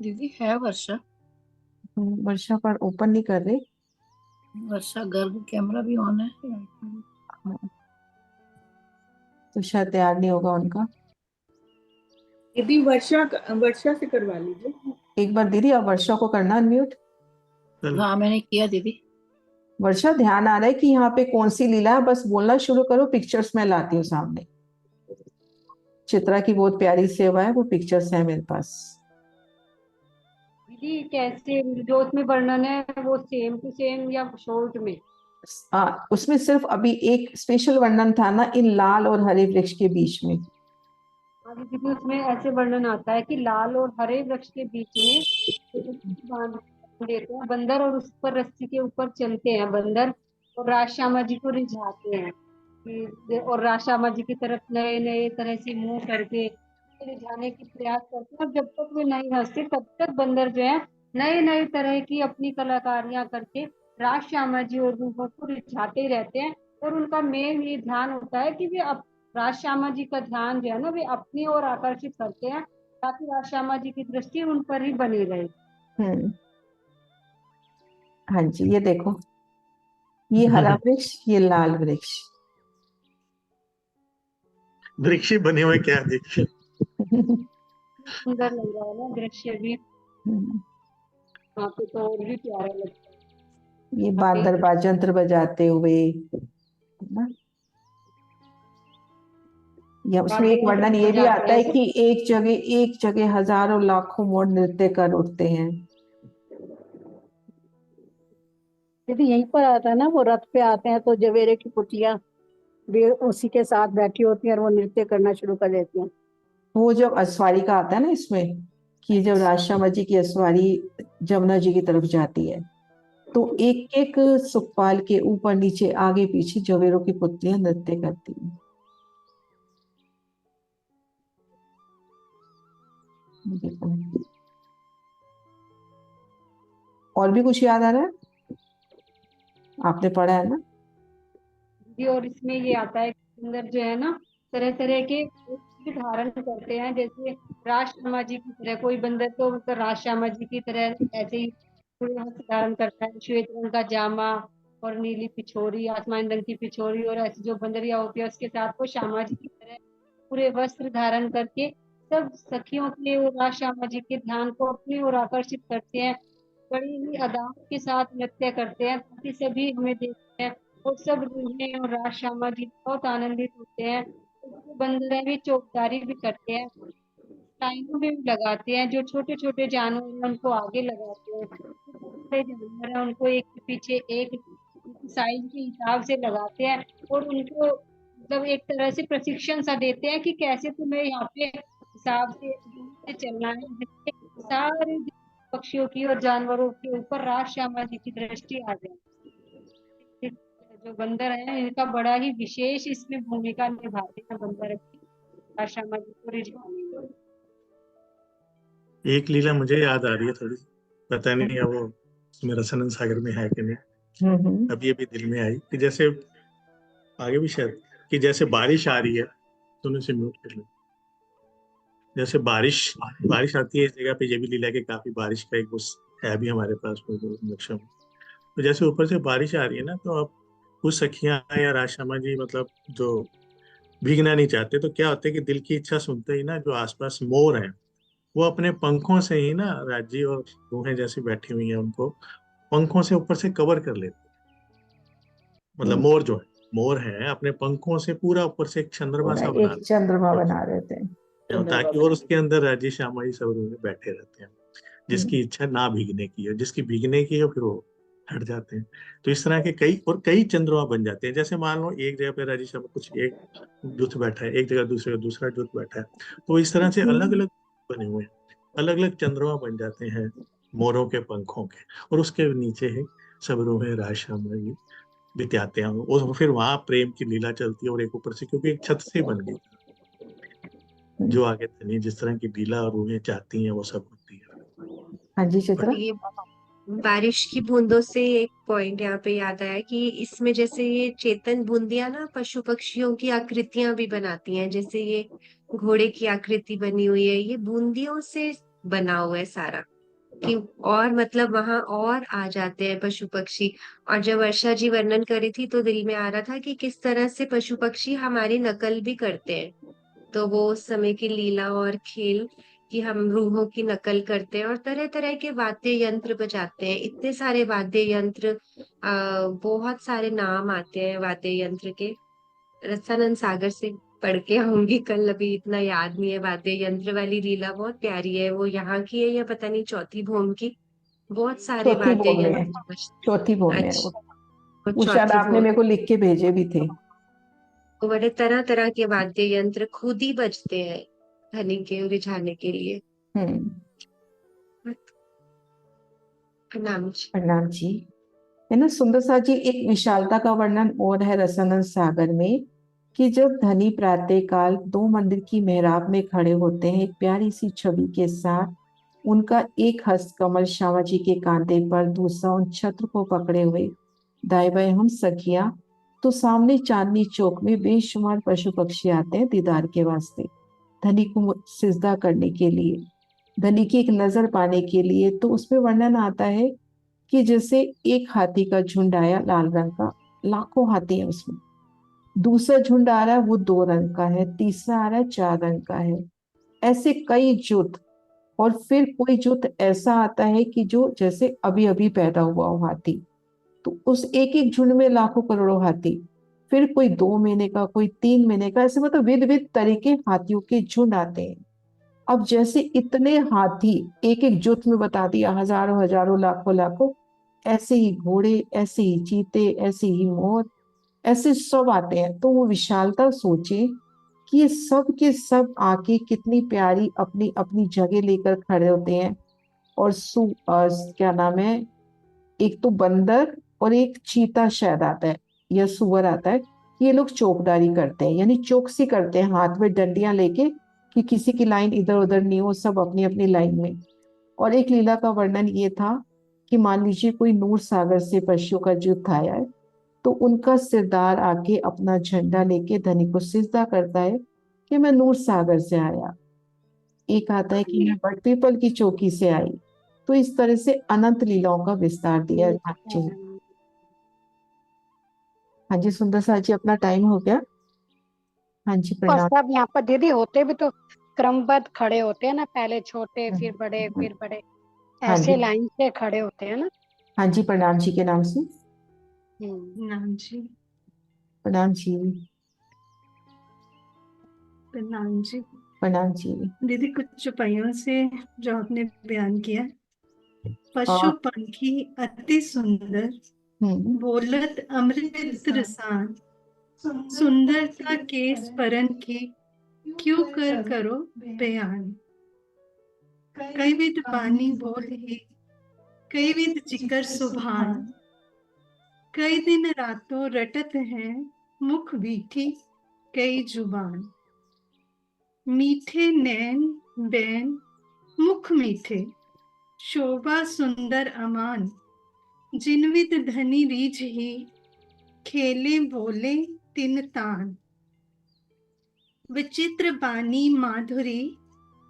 दीदी है वर्षा। वर्षा पर ओपन नहीं कर रहे। वर्षा गर्ग कैमरा भी ऑन है। हाँ, तो शायद तैयार नहीं होगा उनका। यदि वर्षा से करवा लीजिए। एक बार दीदी आप वर्षा को करना अनम्यूट। हाँ मैंने किया दीदी। वर्षा, ध्यान आ रहा है कि यहाँ पे कौन सी लीला है, बस बोलना शुरू करो, पिक्चर्स में लाती हूँ सामने। चित्रा की बहुत प्यारी सेवा है, वो पिक्चर्स है मेरे पास। दीदी कैसे जो उसमें वर्णन है वो सेम टू सेम या शॉर्ट में? उसमें सिर्फ अभी एक स्पेशल वर्णन था ना, इन लाल और हरे वृक्ष के बीच में। हाँ दीदी, उसमें ऐसे वर्णन आता है कि लाल और हरे वृक्ष के बीच में रस्सी बांध देते हैं बंदर, और उस पर रस्सी के ऊपर चलते हैं बंदर, और राज श्यामा जी को रिझाते हैं और राज श्यामा जी की तरफ नए नए तरह से मुंह करके रिझाने की प्रयास करते हैं, और जब तक वे नहीं हंसते तब तक बंदर जो है नए नए तरह की अपनी कलाकारियां करके राज श्यामा जी और रूपों को रिझाते रहते हैं। और उनका मेन ये ध्यान होता है कि वे राज श्यामा जी का ध्यान जो है ना वे अपनी ओर आकर्षित करते हैं, ताकि राज श्यामा जी की दृष्टि उन पर ही बनी रहे। हम्म। हाँ जी, ये देखो, ये हरा वृक्ष, ये लाल वृक्ष। वृक्ष ही बने हुए क्या देखिए। सुंदर लग रहा है ना दृश्य भी, वहाँ पे तो और भी प्यारा लगता है। ये बांदर बाजंत्र बजाते हुए, है ना। या उसमें एक वर्णन ये भी आता है कि एक जगह हजारों लाखों मोर नृत्य कर उठते हैं। यदि यहीं पर आता है ना, वो रथ पे आते हैं तो जवेरे की पुतलियां भी उसी के साथ बैठी होती हैं और वो नृत्य करना शुरू कर देती हैं। वो जब अश्वारी का आता है ना इसमें, कि जब राज श्यामा जी की अश्वारी जमुना जी की तरफ जाती है, तो एक एक सुखपाल के ऊपर नीचे आगे पीछे जवेरों की पुतलियां नृत्य करती हैं। और भी कुछ याद आ रहा है? आपने पढ़ा है ना? जी, और इसमें ये आता है कि सुंदर जो है ना तरह तरह के रूप धारण करते हैं, जैसे राज श्यामा जी की तरह। कोई बंदर तो मतलब राज श्यामा जी की तरह ऐसे ही पूरे वस्त्र धारण करता है, श्वेत रंग का जामा और नीली पिछोरी, आसमानी रंग की पिछोरी, और ऐसी जो बंदरिया होती है उसके साथ वो श्यामा जी की तरह पूरे वस्त्र धारण करके सब सखियों के और राज श्यामा जी के ध्यान को अपनी ओर आकर्षित करते हैं। बड़ी ही अदाओं के साथ नृत्य करते हैं ताकि सभी हमें देखते हैं, और सब रूहें और राज श्यामा जी बहुत आनंदित होते हैं। तो बंदर भी चौकीदारी भी करते हैं, लाइनों में भी लगाते हैं। जो छोटे छोटे जानवर हैं उनको आगे लगाते हैं, जो बड़े जानवर हैं उनको एक के पीछे एक साइज के हिसाब से लगाते हैं, और उनको मतलब एक तरह से प्रशिक्षण सा देते हैं कि कैसे तुम्हें यहाँ पे हिसाब से चलना है, जिससे सारे पक्षियों की और जानवरों के ऊपर राज श्यामा जी की दृष्टि आ जाए। जो बंदर है इनका बड़ा ही विशेष इसमें भूमिका निभाते हैं बंदर राज श्यामा जी को रिझाने में। एक लीला मुझे याद आ रही है थोड़ी, पता नहीं है वो उसमें रसानंद सागर में है कि नहीं, अभी अभी दिल में आई कि जैसे आगे भी शायद, कि जैसे बारिश आ रही है, दोनों से म्यूट कर लो। जैसे बारिश बारिश आती है इस जगह पे, ये भी लीला के काफी बारिश का एक उस है भी हमारे पास नक्शा में। तो जैसे ऊपर से बारिश आ रही है ना, तो अब कुछ सखियां या राजश्यामा जी मतलब जो भीगना नहीं चाहते, तो क्या होता है कि दिल की इच्छा सुनते ही ना जो आसपास मोर हैं वो अपने पंखों से ही ना, राजी और रूहें जैसी बैठी हुई हैं उनको पंखों से ऊपर से कवर कर लेते हैं। मतलब मोर है अपने पंखों से पूरा ऊपर से एक चंद्रमा सा बना एक चंद्रमा बना देते हैं, ताकि और उसके अंदर राजी श्यामा जी सब रूहें बैठे रहते हैं, जिसकी इच्छा ना भीगने की है, जिसकी भीगने की है फिर वो हट जाते हैं। तो इस तरह के कई चंद्रमा बन जाते हैं। जैसे मान लो एक जगह पे राजी श्यामा कुछ एक जुट बैठा है, एक जगह दूसरे दूसरा जुट बैठा है, तो इस तरह से अलग अलग बने हुए हैं, अलग अलग चंद्रमा बन जाते हैं मोरों के पंखों के, और उसके नीचे ही सब रूहें राज श्यामा जी बिताते हैं, और फिर वहां प्रेम की लीला चलती है। और एक ऊपर से क्योंकि एक छत से बन गई, जो आगे तनी जिस तरह की लीला और रूहें चाहती हैं वो सब होती है। हाँ जी चित्रा। ये बारिश की बूंदों से एक पॉइंट यहाँ पे याद आया कि इसमें जैसे ये चेतन बूंदियां ना पशु पक्षियों की आकृतियां भी बनाती हैं। जैसे ये घोड़े की आकृति बनी हुई है, ये बूंदियों से बना हुआ है सारा। कि और मतलब वहां और आ जाते हैं पशु पक्षी। और जब वर्षा जी वर्णन करी थी तो दिल में आ रहा था कि किस तरह से पशु पक्षी हमारी नकल भी करते हैं। तो वो उस समय की लीला और खेल कि हम रूहों की नकल करते हैं और तरह तरह के वाद्य यंत्र बजाते हैं। इतने सारे वाद्य यंत्र, बहुत सारे नाम आते हैं वाद्य यंत्र के। रसानंद सागर से पढ़ के आऊंगी कल, अभी इतना याद नहीं है। वाद्य यंत्र वाली लीला बहुत प्यारी है, वो यहाँ की है या पता नहीं चौथी भौम की। बहुत सारे चौथी वाद्य भौम में है, यंत्र बजते चौथी भौम में है अच्छा, वो शायद चौथी आपने भौम। मेरे को लिख के भेजे भी थे। तो बड़े तरह तरह के वाद्य यंत्र खुद ही बजते हैं ध्वनि के रिझाने के लिए। प्रणाम जी। प्रणाम जी। है ना सुंदर सा जी, एक विशालता का वर्णन और है रसानंद सागर में, कि जब धनी प्रातःकाल दो मंदिर की मेहराब में खड़े होते हैं एक प्यारी सी छवि के साथ, उनका एक हस्त कमल श्यामा जी के कांधे पर, दूसरा उन छत्र को पकड़े हुए दाएं बाएं हम सखियां, तो सामने चांदनी चौक में बेशुमार पशु पक्षी आते हैं दीदार के वास्ते, धनी को सिजदा करने के लिए, धनी की एक नजर पाने के लिए। तो उसमें वर्णन आता है कि जैसे एक हाथी का झुंड आया लाल रंग का, लाखों हाथी है उसमें, दूसरा झुंड आ रहा है वो 2 रंग का है, तीसरा आ रहा है 4 रंग का है, ऐसे कई जुट। और फिर कोई जुट ऐसा आता है कि जो जैसे अभी अभी पैदा हुआ हो हाथी, तो उस एक एक झुंड में लाखों करोड़ों हाथी। फिर कोई 2 महीने का, कोई 3 महीने का, ऐसे मतलब विध विध तरीके हाथियों के झुंड आते हैं। अब जैसे इतने हाथी एक एक जुट में, बता दिया हजारों हजारों लाखों लाखों, ऐसे ही घोड़े, ऐसे ही चीते, ऐसे ही मोर, ऐसे सब आते हैं। तो वो विशालता सोचे कि ये सब के सब आके कितनी प्यारी अपनी अपनी जगह लेकर खड़े होते हैं। और क्या नाम है, एक तो बंदर और एक चीता शायद आता है या सुअर आता है, ये लोग चौकदारी करते हैं, यानी चौकसी करते हैं हाथ में डंडियां लेके कि किसी की लाइन इधर उधर नहीं हो, सब अपनी अपनी लाइन में। और एक लीला का वर्णन ये था कि मान लीजिए कोई नूर सागर से पशुओं का युद्ध आया है, तो उनका सिरदार आके अपना झंडा लेके धनी को सिजदा करता है कि मैं नूर सागर से आया, एक आता है कि मैं बट पीपल की चौकी से आई। तो इस तरह से अनंत लीलाओं का विस्तार दिया है। हाँ जी सुंदर सा जी, अपना टाइम हो गया। हाँ जी और प्रणाम। सब यहाँ पर दीदी होते भी तो क्रमबद्ध खड़े होते हैं ना, पहले छोटे फिर बड़े फिर बड़े, हाँ ऐसे जी, लाइन से खड़े होते हैं ना। हाँ जी प्रणाम जी के नाम से। नाम जी। प्रणाम जी। प्रणाम जी। प्रणाम जी। दीदी कुछ चौपाइयों से जो आपने बयान किया, पशु हाँ। पंखी अति सुंदर, बोलत अमृत रसान, सुंदरता केस परन की, क्यों कर करो बयान। कई विध पानी बोल ही, कई विध जिकर सुभान, कई दिन रातों रटत हैं मुख मीठी कई जुबान। मीठे नैन बैन मुख मीठे, शोभा सुंदर अमान, जिनविद धनी रीझ ही, खेले बोले तिन तान। विचित्र बानी माधुरी,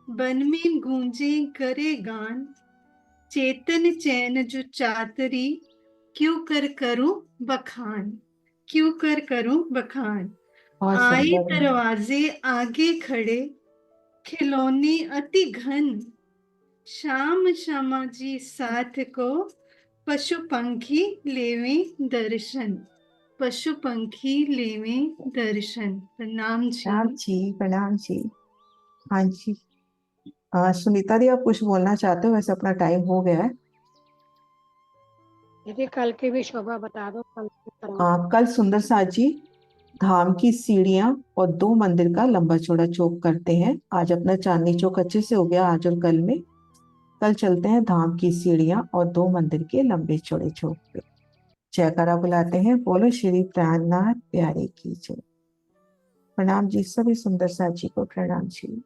बन में गूंजे करे गान, चेतन चैन जो चातरी, क्यों कर करूं बखान, क्यों कर करूं बखान। आए दरवाजे आगे खड़े, खिलौने अति घन, श्याम श्यामा जी साथ को, पशु पंखी लेवे दर्शन, पशु पंखी लेवे दर्शन। प्रणाम जी। प्रणाम जी। प्रणाम जी। हाँ जी। सुनीता दी आप कुछ बोलना चाहते हो? वैसे अपना टाइम हो गया है। दीदी कल की भी शोभा बता दो, कल की तरह। कल सुंदर सा जी धाम की सीढ़ियां और 2 मंदिर का लंबा चौड़ा चौक करते हैं। आज अपना चांदनी चौक अच्छे से हो गया आज और कल में। कल चलते हैं धाम की सीढ़ियां और 2 मंदिर के लंबे चौड़े चौक पे। जयकारा बुलाते हैं, बोलो श्री प्राणनाथ प्यारे की जय। प्रणाम जी, सभी सुंदर सा जी को प्रणाम जी।